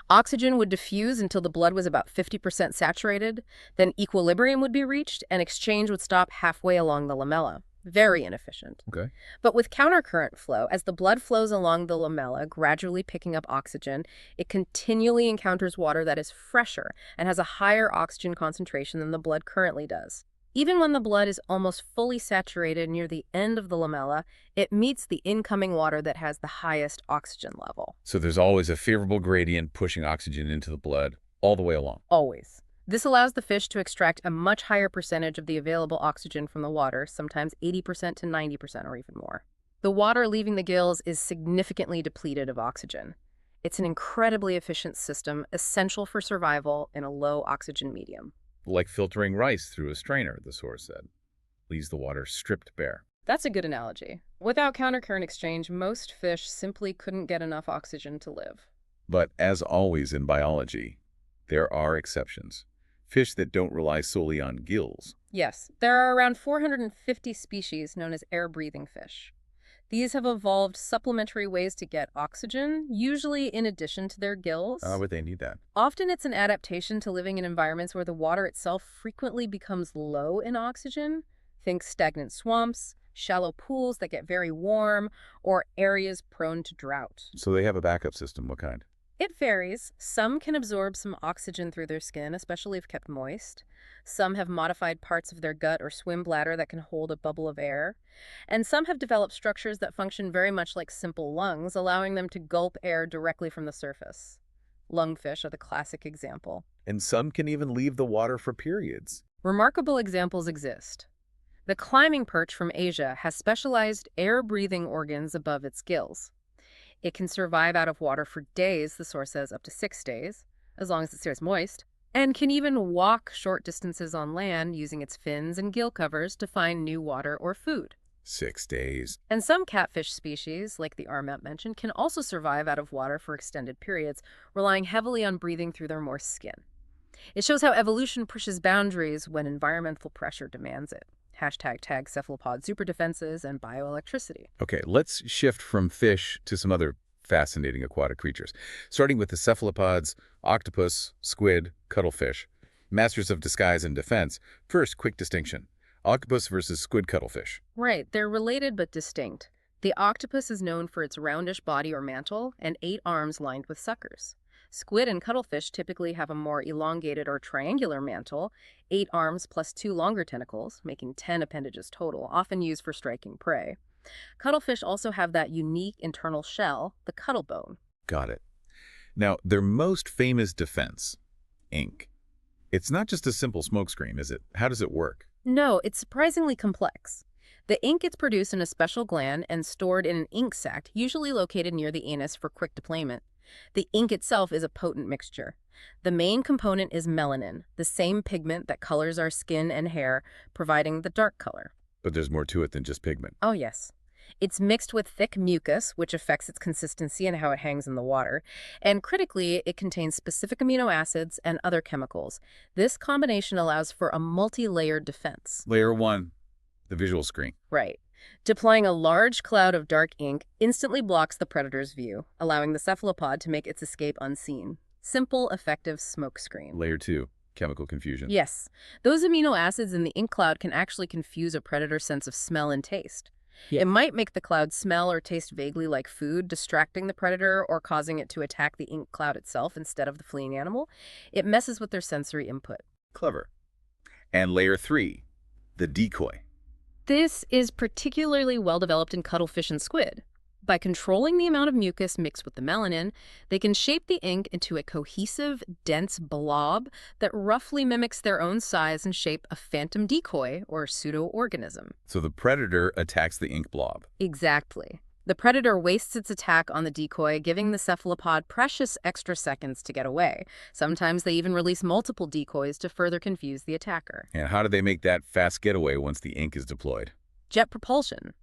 Speaker 2: Oxygen would diffuse until the blood was about 50% saturated, then equilibrium would be reached, and exchange would stop halfway along the lamella. Very inefficient.
Speaker 1: Okay.
Speaker 2: But with countercurrent flow, as the blood flows along the lamella, gradually picking up oxygen, it continually encounters water that is fresher and has a higher oxygen concentration than the blood currently does. Even when the blood is almost fully saturated near the end of the lamella, it meets the incoming water that has the highest oxygen level.
Speaker 1: So there's always a favorable gradient pushing oxygen into the blood all the way along.
Speaker 2: Always. This allows the fish to extract a much higher percentage of the available oxygen from the water, sometimes 80% to 90% or even more. The water leaving the gills is significantly depleted of oxygen. It's an incredibly efficient system, essential for survival in a low oxygen medium.
Speaker 1: Like filtering rice through a strainer, the source said. Leaves the water stripped bare.
Speaker 2: That's a good analogy. Without countercurrent exchange, most fish simply couldn't get enough oxygen to live.
Speaker 1: But as always in biology, there are exceptions. Fish that don't rely solely on gills.
Speaker 2: Yes, there are around 450 species known as air-breathing fish. These have evolved supplementary ways to get oxygen, usually in addition to their gills.
Speaker 1: How would they need that?
Speaker 2: Often it's an adaptation to living in environments where the water itself frequently becomes low in oxygen. Think stagnant swamps, shallow pools that get very warm, or areas prone to drought.
Speaker 1: So they have a backup system. What kind?
Speaker 2: It varies. Some can absorb some oxygen through their skin, especially if kept moist. Some have modified parts of their gut or swim bladder that can hold a bubble of air. And some have developed structures that function very much like simple lungs, allowing them to gulp air directly from the surface. Lungfish are the classic example.
Speaker 1: And some can even leave the water for periods.
Speaker 2: Remarkable examples exist. The climbing perch from Asia has specialized air-breathing organs above its gills. It can survive out of water for days, the source says up to 6 days, as long as it stays moist, and can even walk short distances on land using its fins and gill covers to find new water or food.
Speaker 1: 6 days.
Speaker 2: And some catfish species, like the armat mentioned, can also survive out of water for extended periods, relying heavily on breathing through their moist skin. It shows how evolution pushes boundaries when environmental pressure demands it. #tag cephalopod superdefenses and bioelectricity.
Speaker 1: Okay, let's shift from fish to some other fascinating aquatic creatures, starting with the cephalopods, octopus, squid, cuttlefish, masters of disguise and defense. First, quick distinction. Octopus versus squid cuttlefish.
Speaker 2: Right, they're related but distinct. The octopus is known for its roundish body or mantle and 8 arms lined with suckers. Squid and cuttlefish typically have a more elongated or triangular mantle, 8 arms plus 2 longer tentacles, making 10 appendages total, often used for striking prey. Cuttlefish also have that unique internal shell, the cuttlebone.
Speaker 1: Got it. Now, their most famous defense, ink. It's not just a simple smokescreen, is it? How does it work?
Speaker 2: No, it's surprisingly complex. The ink gets produced in a special gland and stored in an ink sac, usually located near the anus for quick deployment. The ink itself is a potent mixture. The main component is melanin, the same pigment that colors our skin and hair, providing the dark color.
Speaker 1: But there's more to it than just pigment.
Speaker 2: Oh, yes. It's mixed with thick mucus, which affects its consistency and how it hangs in the water. And critically, it contains specific amino acids and other chemicals. This combination allows for a multi-layered defense.
Speaker 1: Layer 1, the visual screen.
Speaker 2: Right. Deploying a large cloud of dark ink instantly blocks the predator's view, allowing the cephalopod to make its escape unseen. Simple, effective smokescreen.
Speaker 1: Layer 2, chemical confusion.
Speaker 2: Yes. Those amino acids in the ink cloud can actually confuse a predator's sense of smell and taste.
Speaker 1: Yeah.
Speaker 2: It might make the cloud smell or taste vaguely like food, distracting the predator or causing it to attack the ink cloud itself instead of the fleeing animal. It messes with their sensory input.
Speaker 1: Clever. And layer 3, the decoy.
Speaker 2: This is particularly well developed in cuttlefish and squid. By controlling the amount of mucus mixed with the melanin, they can shape the ink into a cohesive, dense blob that roughly mimics their own size and shape a phantom decoy or pseudo-organism.
Speaker 1: So the predator attacks the ink blob.
Speaker 2: Exactly. The predator wastes its attack on the decoy, giving the cephalopod precious extra seconds to get away. Sometimes they even release multiple decoys to further confuse the attacker.
Speaker 1: And how do they make that fast getaway once the ink is deployed?
Speaker 2: Jet propulsion.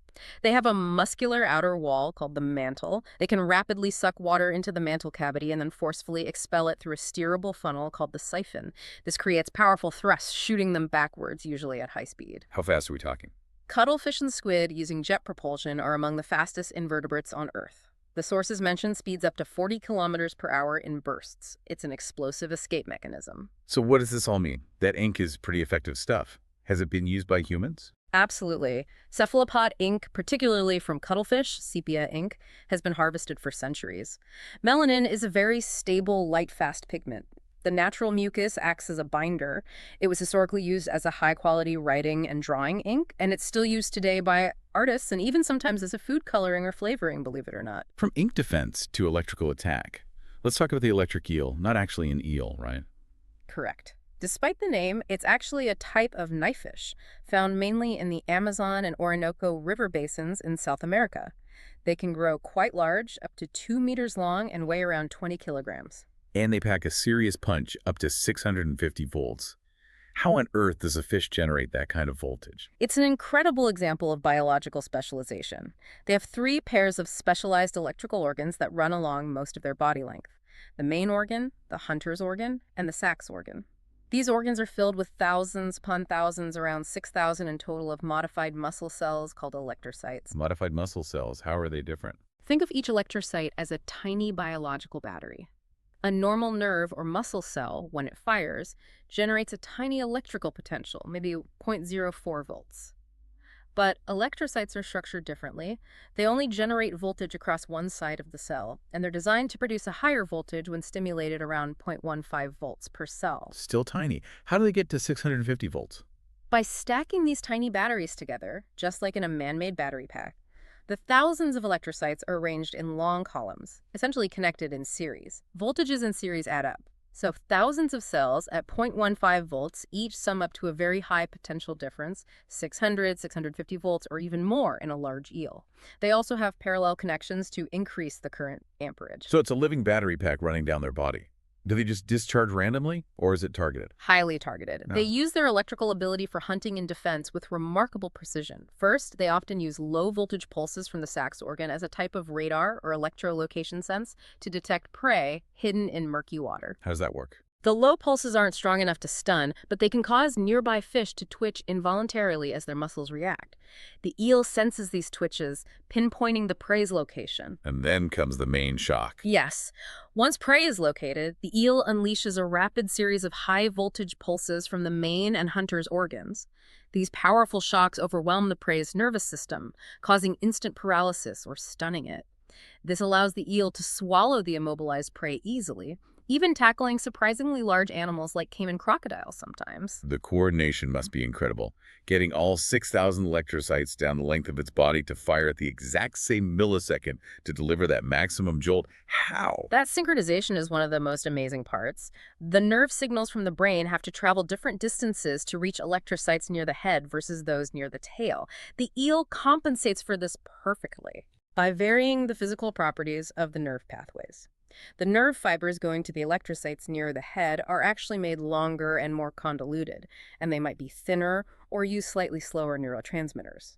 Speaker 2: They have a muscular outer wall called the mantle. They can rapidly suck water into the mantle cavity and then forcefully expel it through a steerable funnel called the siphon. This creates powerful thrusts, shooting them backwards, usually at high speed.
Speaker 1: How fast are we talking?
Speaker 2: Cuttlefish and squid using jet propulsion are among the fastest invertebrates on Earth. The sources mentioned speeds up to 40 kilometers per hour in bursts. It's an explosive escape mechanism.
Speaker 1: So what does this all mean? That ink is pretty effective stuff. Has it been used by humans?
Speaker 2: Absolutely. Cephalopod ink, particularly from cuttlefish, sepia ink, has been harvested for centuries. Melanin is a very stable, light-fast pigment. The natural mucus acts as a binder. It was historically used as a high-quality writing and drawing ink, and it's still used today by artists and even sometimes as a food coloring or flavoring, believe it or not.
Speaker 1: From ink defense to electrical attack. Let's talk about the electric eel, not actually an eel, right?
Speaker 2: Correct. Despite the name, it's actually a type of knifefish, found mainly in the Amazon and Orinoco river basins in South America. They can grow quite large, up to 2 meters long, and weigh around 20 kilograms.
Speaker 1: And they pack a serious punch up to 650 volts. How on earth does a fish generate that kind of voltage?
Speaker 2: It's an incredible example of biological specialization. They have 3 pairs of specialized electrical organs that run along most of their body length: the main organ, the hunter's organ, and the sacs organ. These organs are filled with thousands upon thousands, around 6,000 in total, of modified muscle cells called electrocytes.
Speaker 1: Modified muscle cells, how are they different?
Speaker 2: Think of each electrocyte as a tiny biological battery. A normal nerve or muscle cell, when it fires, generates a tiny electrical potential, maybe 0.04 volts. But electrocytes are structured differently. They only generate voltage across one side of the cell, and they're designed to produce a higher voltage when stimulated around 0.15 volts per cell.
Speaker 1: Still tiny. How do they get to 650 volts?
Speaker 2: By stacking these tiny batteries together, just like in a man-made battery pack, the thousands of electrocytes are arranged in long columns, essentially connected in series. Voltages in series add up. So thousands of cells at 0.15 volts each sum up to a very high potential difference, 600, 650 volts, or even more in a large eel. They also have parallel connections to increase the current amperage.
Speaker 1: So it's a living battery pack running down their body. Do they just discharge randomly, or is it targeted?
Speaker 2: Highly targeted.
Speaker 1: No.
Speaker 2: They use their electrical ability for hunting and defense with remarkable precision. First, they often use low-voltage pulses from the sacs organ as a type of radar or electrolocation sense to detect prey hidden in murky water.
Speaker 1: How does that work?
Speaker 2: The low pulses aren't strong enough to stun, but they can cause nearby fish to twitch involuntarily as their muscles react. The eel senses these twitches, pinpointing the prey's location.
Speaker 1: And then comes the main shock.
Speaker 2: Yes. Once prey is located, the eel unleashes a rapid series of high-voltage pulses from the main and hunter's organs. These powerful shocks overwhelm the prey's nervous system, causing instant paralysis or stunning it. This allows the eel to swallow the immobilized prey easily, even tackling surprisingly large animals like caiman crocodiles sometimes.
Speaker 1: The coordination must be incredible. Getting all 6,000 electrocytes down the length of its body to fire at the exact same millisecond to deliver that maximum jolt. How?
Speaker 2: That synchronization is one of the most amazing parts. The nerve signals from the brain have to travel different distances to reach electrocytes near the head versus those near the tail. The eel compensates for this perfectly by varying the physical properties of the nerve pathways. The nerve fibers going to the electrocytes near the head are actually made longer and more convoluted, and they might be thinner or use slightly slower neurotransmitters.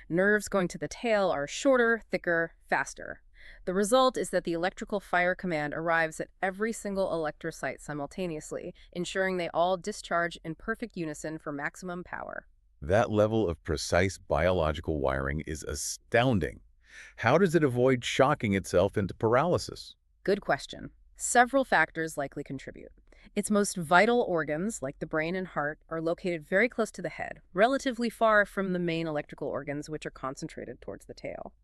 Speaker 2: Nerves going to the tail are shorter, thicker, faster. The result is that the electrical fire command arrives at every single electrocyte simultaneously, ensuring they all discharge in perfect unison for maximum power.
Speaker 1: That level of precise biological wiring is astounding. How does it avoid shocking itself into paralysis?
Speaker 2: Good question. Several factors likely contribute. Its most vital organs, like the brain and heart, are located very close to the head, relatively far from the main electrical organs, which are concentrated towards the tail.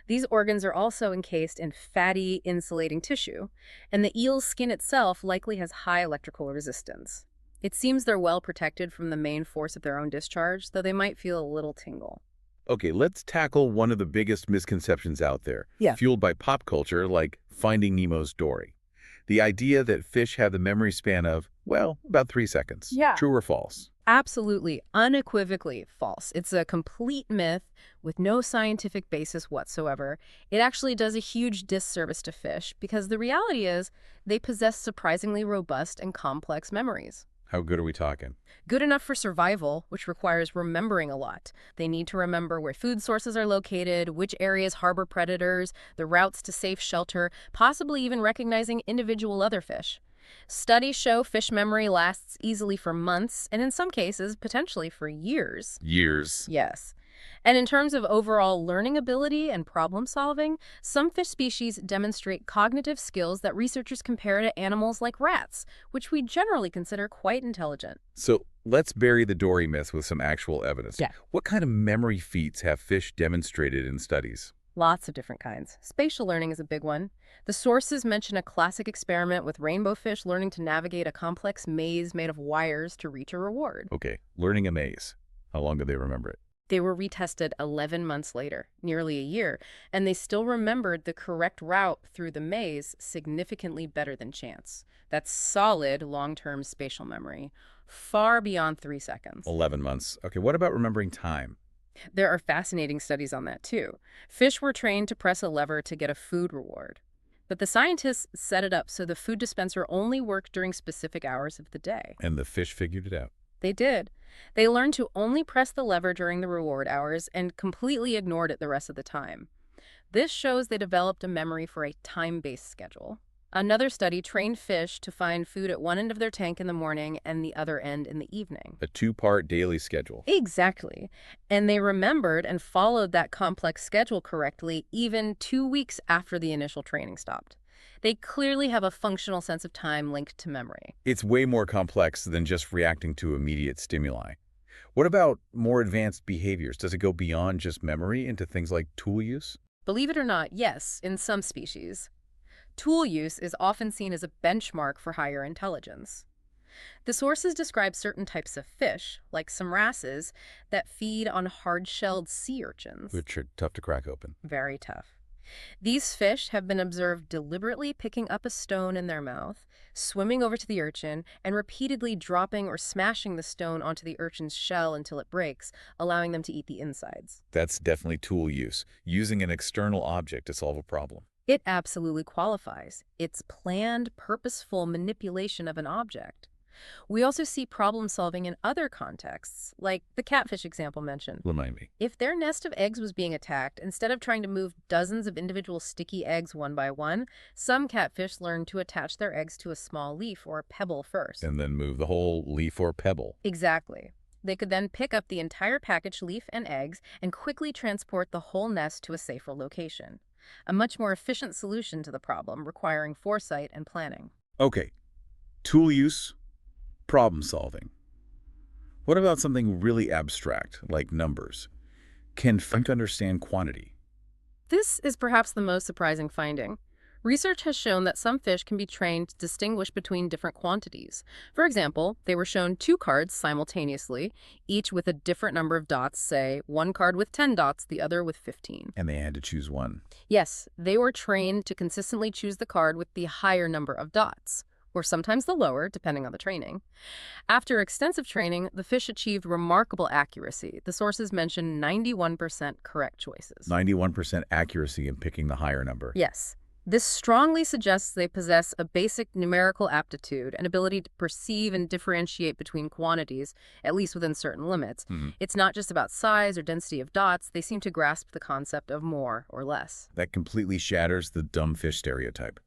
Speaker 2: These organs are also encased in fatty, insulating tissue, and the eel's skin itself likely has high electrical resistance. It seems they're well protected from the main force of their own discharge, though they might feel a little tingle.
Speaker 1: Okay, let's tackle one of the biggest misconceptions out there, fueled by pop culture like Finding Nemo's Dory. The idea that fish have the memory span of, well, about 3 seconds.
Speaker 2: Yeah.
Speaker 1: True or false?
Speaker 2: Absolutely, unequivocally false. It's a complete myth with no scientific basis whatsoever. It actually does a huge disservice to fish because the reality is they possess surprisingly robust and complex memories.
Speaker 1: How good are we talking?
Speaker 2: Good enough for survival, which requires remembering a lot. They need to remember where food sources are located, which areas harbor predators, the routes to safe shelter, possibly even recognizing individual other fish. Studies show fish memory lasts easily for months, and in some cases, potentially for years.
Speaker 1: Years.
Speaker 2: Yes. And in terms of overall learning ability and problem solving, some fish species demonstrate cognitive skills that researchers compare to animals like rats, which we generally consider quite intelligent.
Speaker 1: So let's bury the Dory myth with some actual evidence.
Speaker 2: Yeah.
Speaker 1: What kind of memory feats have fish demonstrated in studies?
Speaker 2: Lots of different kinds. Spatial learning is a big one. The sources mention a classic experiment with rainbow fish learning to navigate a complex maze made of wires to reach a reward.
Speaker 1: Okay, learning a maze. How long do they remember it?
Speaker 2: They were retested 11 months later, nearly a year, and they still remembered the correct route through the maze significantly better than chance. That's solid long-term spatial memory, far beyond 3 seconds.
Speaker 1: 11 months. Okay, what about remembering time?
Speaker 2: There are fascinating studies on that, too. Fish were trained to press a lever to get a food reward. But the scientists set it up so the food dispenser only worked during specific hours of the day.
Speaker 1: And the fish figured it out.
Speaker 2: They did. They learned to only press the lever during the reward hours and completely ignored it the rest of the time. This shows they developed a memory for a time-based schedule. Another study trained fish to find food at one end of their tank in the morning and the other end in the evening.
Speaker 1: A two-part daily schedule.
Speaker 2: Exactly. And they remembered and followed that complex schedule correctly even 2 weeks after the initial training stopped. They clearly have a functional sense of time linked to memory.
Speaker 1: It's way more complex than just reacting to immediate stimuli. What about more advanced behaviors? Does it go beyond just memory into things like tool use?
Speaker 2: Believe it or not, yes, in some species. Tool use is often seen as a benchmark for higher intelligence. The sources describe certain types of fish, like some wrasses, that feed on hard-shelled sea urchins.
Speaker 1: Which are tough to crack open.
Speaker 2: Very tough. These fish have been observed deliberately picking up a stone in their mouth, swimming over to the urchin, and repeatedly dropping or smashing the stone onto the urchin's shell until it breaks, allowing them to eat the insides.
Speaker 1: That's definitely tool use, using an external object to solve a problem.
Speaker 2: It absolutely qualifies. It's planned, purposeful manipulation of an object. We also see problem solving in other contexts, like the catfish example mentioned.
Speaker 1: Remind me.
Speaker 2: If their nest of eggs was being attacked, instead of trying to move dozens of individual sticky eggs one by one, some catfish learned to attach their eggs to a small leaf or a pebble first.
Speaker 1: And then move the whole leaf or pebble.
Speaker 2: Exactly. They could then pick up the entire package, leaf and eggs, and quickly transport the whole nest to a safer location. A much more efficient solution to the problem, requiring foresight and planning.
Speaker 1: Okay, tool use, problem solving. What about something really abstract, like numbers? Can fish understand quantity?
Speaker 2: This is perhaps the most surprising finding. Research has shown that some fish can be trained to distinguish between different quantities. For example, they were shown 2 cards simultaneously, each with a different number of dots, say, one card with 10 dots, the other with 15.
Speaker 1: And they had to choose one.
Speaker 2: Yes, they were trained to consistently choose the card with the higher number of dots, or sometimes the lower, depending on the training. After extensive training, the fish achieved remarkable accuracy. The sources mention 91% correct choices.
Speaker 1: 91% accuracy in picking the higher number.
Speaker 2: Yes. This strongly suggests they possess a basic numerical aptitude, an ability to perceive and differentiate between quantities, at least within certain limits. It's not just about size or density of dots. They seem to grasp the concept of more or less.
Speaker 1: That completely shatters the dumb fish stereotype.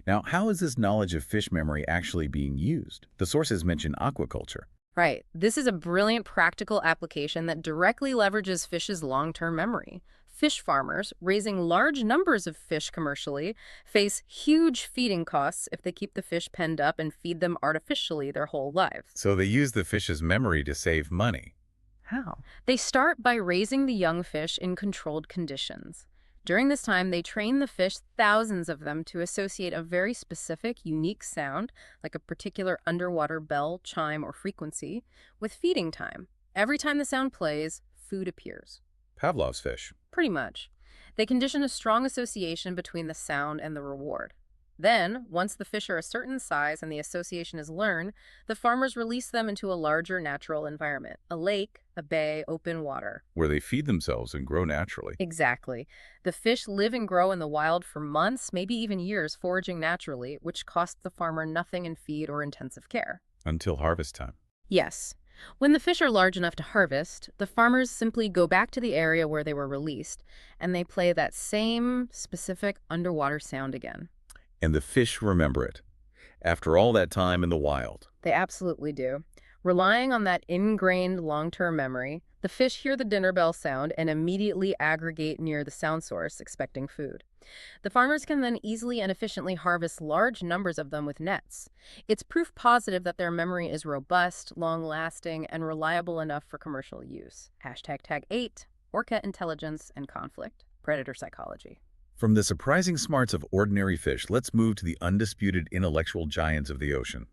Speaker 1: Now, how is this knowledge of fish memory actually being used? The sources mention aquaculture.
Speaker 2: Right. This is a brilliant practical application that directly leverages fish's long-term memory. Fish farmers, raising large numbers of fish commercially, face huge feeding costs if they keep the fish penned up and feed them artificially their whole lives.
Speaker 1: So they use the fish's memory to save money. How?
Speaker 2: They start by raising the young fish in controlled conditions. During this time, they train the fish, thousands of them, to associate a very specific, unique sound, like a particular underwater bell, chime, or frequency, with feeding time. Every time the sound plays, food appears.
Speaker 1: Pavlov's fish.
Speaker 2: Pretty much. They condition a strong association between the sound and the reward. Then, once the fish are a certain size and the association is learned, the farmers release them into a larger natural environment, a lake, a bay, open water.
Speaker 1: Where they feed themselves and grow naturally.
Speaker 2: Exactly. The fish live and grow in the wild for months, maybe even years, foraging naturally, which costs the farmer nothing in feed or intensive care.
Speaker 1: Until harvest time.
Speaker 2: Yes. When the fish are large enough to harvest, the farmers simply go back to the area where they were released, and they play that same specific underwater sound again.
Speaker 1: And the fish remember it. After all that time in the wild.
Speaker 2: They absolutely do. Relying on that ingrained long-term memory, the fish hear the dinner bell sound and immediately aggregate near the sound source, expecting food. The farmers can then easily and efficiently harvest large numbers of them with nets. It's proof positive that their memory is robust, long-lasting, and reliable enough for commercial use. Hashtag tag 8, Orca intelligence and conflict, predator psychology.
Speaker 1: From the surprising smarts of ordinary fish, let's move to the undisputed intellectual giants of the ocean.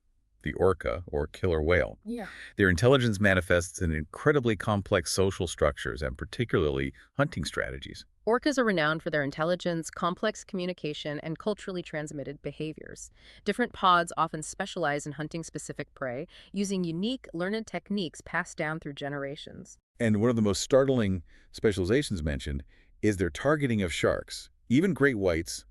Speaker 1: The orca, or killer whale.
Speaker 2: Yeah.
Speaker 1: Their intelligence manifests in incredibly complex social structures and particularly hunting strategies.
Speaker 2: Orcas are renowned for their intelligence, complex communication, and culturally transmitted behaviors. Different pods often specialize in hunting specific prey, using unique, learned techniques passed down through generations.
Speaker 1: And one of the most startling specializations mentioned is their targeting of sharks, even great whites,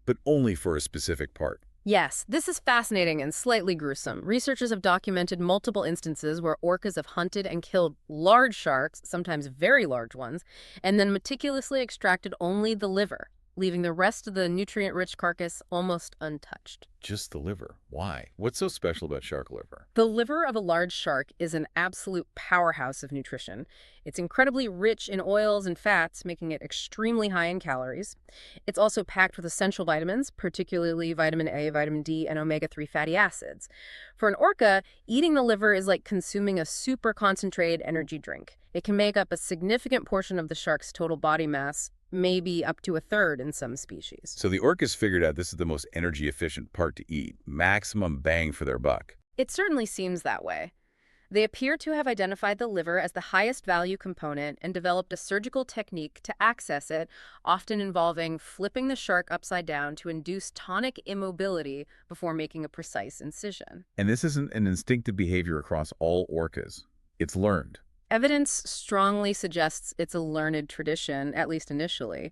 Speaker 1: but only for a specific part.
Speaker 2: Yes, this is fascinating and slightly gruesome. Researchers have documented multiple instances where orcas have hunted and killed large sharks, sometimes very large ones, and then meticulously extracted only the liver, leaving the rest of the nutrient-rich carcass almost untouched.
Speaker 1: Just the liver. Why? What's so special about shark liver?
Speaker 2: The liver of a large shark is an absolute powerhouse of nutrition. It's incredibly rich in oils and fats, making it extremely high in calories. It's also packed with essential vitamins, particularly vitamin A, vitamin D, and omega-3 fatty acids. For an orca, eating the liver is like consuming a super concentrated energy drink. It can make up a significant portion of the shark's total body mass, maybe up to a third in some species.
Speaker 1: So the orcas figured out this is the most energy efficient part to eat. Maximum bang for their buck.
Speaker 2: It certainly seems that way. They appear to have identified the liver as the highest value component and developed a surgical technique to access it, often involving flipping the shark upside down to induce tonic immobility before making a precise incision.
Speaker 1: And this isn't an instinctive behavior across all orcas. It's learned.
Speaker 2: Evidence strongly suggests it's a learned tradition, at least initially.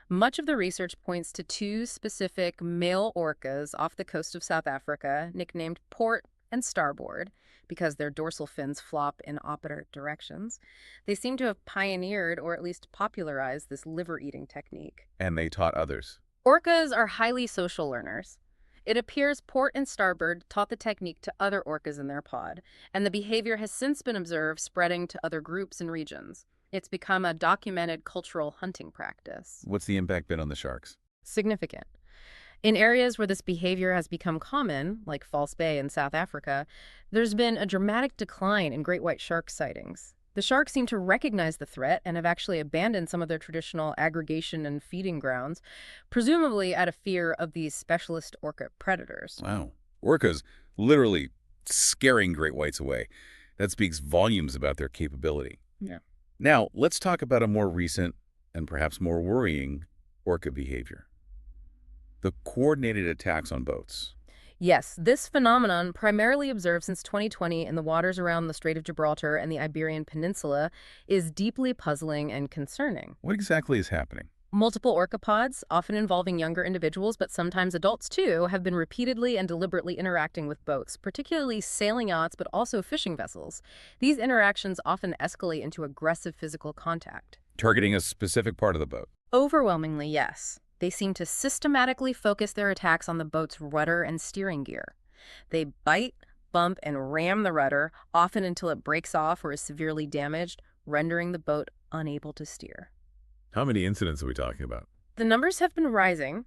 Speaker 2: Much of the research points to two specific male orcas off the coast of South Africa, nicknamed Port and Starboard, because their dorsal fins flop in opposite directions. They seem to have pioneered or at least popularized this liver-eating technique.
Speaker 1: And they taught others.
Speaker 2: Orcas are highly social learners. It appears Port and Starboard taught the technique to other orcas in their pod, and the behavior has since been observed spreading to other groups and regions. It's become a documented cultural hunting practice.
Speaker 1: What's the impact been on the sharks?
Speaker 2: Significant. In areas where this behavior has become common, like False Bay in South Africa, there's been a dramatic decline in great white shark sightings. The sharks seem to recognize the threat and have actually abandoned some of their traditional aggregation and feeding grounds, presumably out of fear of these specialist orca predators.
Speaker 1: Wow. Orcas literally scaring great whites away. That speaks volumes about their capability.
Speaker 2: Yeah.
Speaker 1: Now, let's talk about a more recent and perhaps more worrying orca behavior. The coordinated attacks on boats.
Speaker 2: Yes, this phenomenon, primarily observed since 2020 in the waters around the Strait of Gibraltar and the Iberian Peninsula, is deeply puzzling and concerning.
Speaker 1: What exactly is happening?
Speaker 2: Multiple orca pods, often involving younger individuals but sometimes adults too, have been repeatedly and deliberately interacting with boats, particularly sailing yachts but also fishing vessels. These interactions often escalate into aggressive physical contact.
Speaker 1: Targeting a specific part of the boat.
Speaker 2: Overwhelmingly, yes. They seem to systematically focus their attacks on the boat's rudder and steering gear. They bite, bump, and ram the rudder, often until it breaks off or is severely damaged, rendering the boat unable to steer.
Speaker 1: How many incidents are we talking about?
Speaker 2: The numbers have been rising.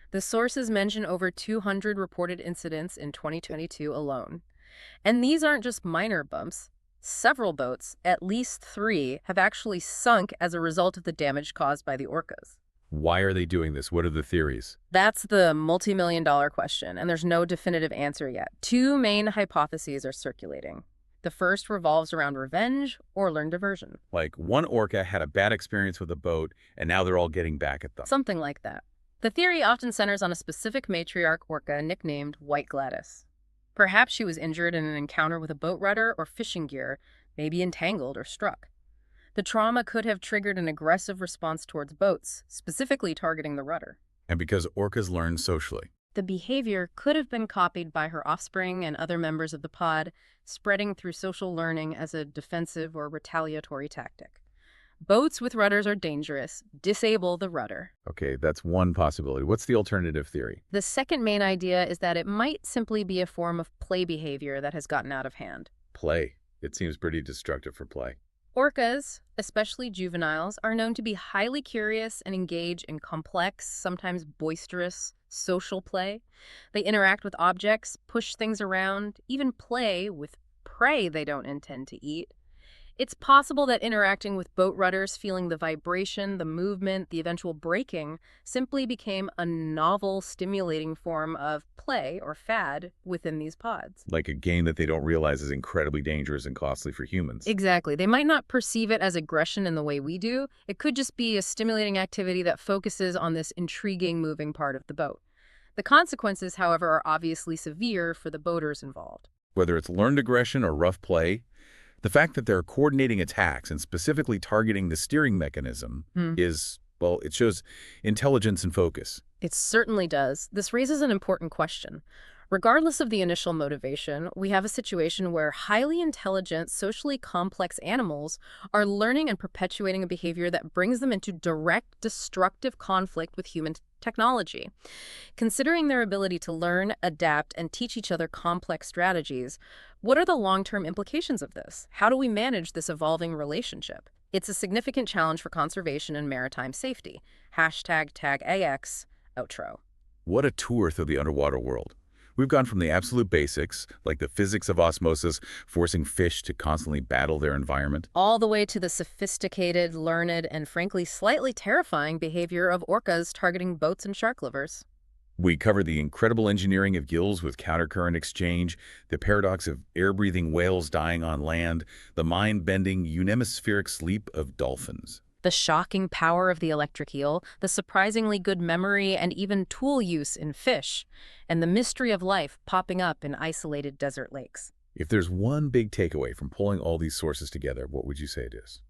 Speaker 2: The sources mention over 200 reported incidents in 2022 alone. And these aren't just minor bumps. Several boats, at least 3, have actually sunk as a result of the damage caused by the orcas.
Speaker 1: Why are they doing this? What are the theories?
Speaker 2: That's the multi-million-dollar question, and there's no definitive answer yet. 2 main hypotheses are circulating. The first revolves around revenge or learned diversion.
Speaker 1: Like one orca had a bad experience with a boat, and now they're all getting back at them.
Speaker 2: Something like that. The theory often centers on a specific matriarch orca nicknamed White Gladys. Perhaps she was injured in an encounter with a boat rudder or fishing gear, maybe entangled or struck. The trauma could have triggered an aggressive response towards boats, specifically targeting the rudder.
Speaker 1: And because orcas learn socially.
Speaker 2: The behavior could have been copied by her offspring and other members of the pod, spreading through social learning as a defensive or retaliatory tactic. Boats with rudders are dangerous. Disable the rudder.
Speaker 1: Okay, that's one possibility. What's the alternative theory?
Speaker 2: The second main idea is that it might simply be a form of play behavior that has gotten out of hand.
Speaker 1: Play. It seems pretty destructive for play.
Speaker 2: Orcas, especially juveniles, are known to be highly curious and engage in complex, sometimes boisterous, social play. They interact with objects, push things around, even play with prey they don't intend to eat. It's possible that interacting with boat rudders, feeling the vibration, the movement, the eventual braking, simply became a novel, stimulating form of play or fad within these pods.
Speaker 1: Like a game that they don't realize is incredibly dangerous and costly for humans.
Speaker 2: Exactly. They might not perceive it as aggression in the way we do. It could just be a stimulating activity that focuses on this intriguing, moving part of the boat. The consequences, however, are obviously severe for the boaters involved.
Speaker 1: Whether it's learned aggression or rough play, the fact that they're coordinating attacks and specifically targeting the steering mechanism is, well, it shows intelligence and focus.
Speaker 2: It certainly does. This raises an important question. Regardless of the initial motivation, we have a situation where highly intelligent, socially complex animals are learning and perpetuating a behavior that brings them into direct, destructive conflict with human technology. Considering their ability to learn, adapt, and teach each other complex strategies, what are the long-term implications of this? How do we manage this evolving relationship? It's a significant challenge for conservation and maritime safety. #TagAX outro.
Speaker 1: What a tour through the underwater world. We've gone from the absolute basics, like the physics of osmosis, forcing fish to constantly battle their environment,
Speaker 2: All the way to the sophisticated, learned, and frankly slightly terrifying behavior of orcas targeting boats and shark livers.
Speaker 1: We covered the incredible engineering of gills with countercurrent exchange, the paradox of air-breathing whales dying on land, the mind-bending unemispheric sleep of dolphins.
Speaker 2: The shocking power of the electric eel, the surprisingly good memory and even tool use in fish, and the mystery of life popping up in isolated desert lakes.
Speaker 1: If there's one big takeaway from pulling all these sources together, what would you say it is?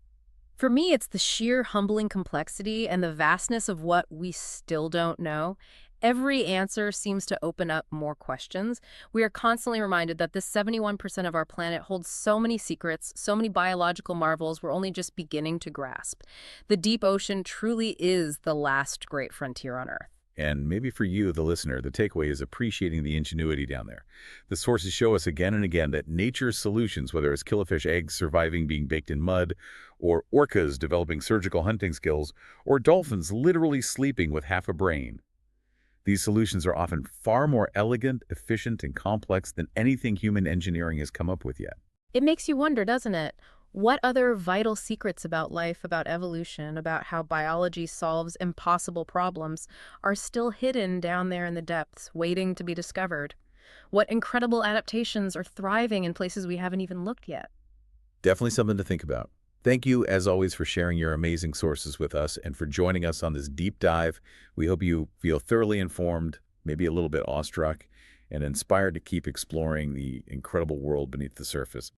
Speaker 2: For me, it's the sheer humbling complexity and the vastness of what we still don't know. Every answer seems to open up more questions. We are constantly reminded that this 71% of our planet holds so many secrets, so many biological marvels we're only just beginning to grasp. The deep ocean truly is the last great frontier on Earth.
Speaker 1: And maybe for you, the listener, the takeaway is appreciating the ingenuity down there. The sources show us again and again that nature's solutions, whether it's killifish eggs surviving being baked in mud, or orcas developing surgical hunting skills, or dolphins literally sleeping with half a brain, these solutions are often far more elegant, efficient, and complex than anything human engineering has come up with yet.
Speaker 2: It makes you wonder, doesn't it? What other vital secrets about life, about evolution, about how biology solves impossible problems are still hidden down there in the depths, waiting to be discovered? What incredible adaptations are thriving in places we haven't even looked yet?
Speaker 1: Definitely something to think about. Thank you, as always, for sharing your amazing sources with us and for joining us on this deep dive. We hope you feel thoroughly informed, maybe a little bit awestruck, and inspired to keep exploring the incredible world beneath the surface.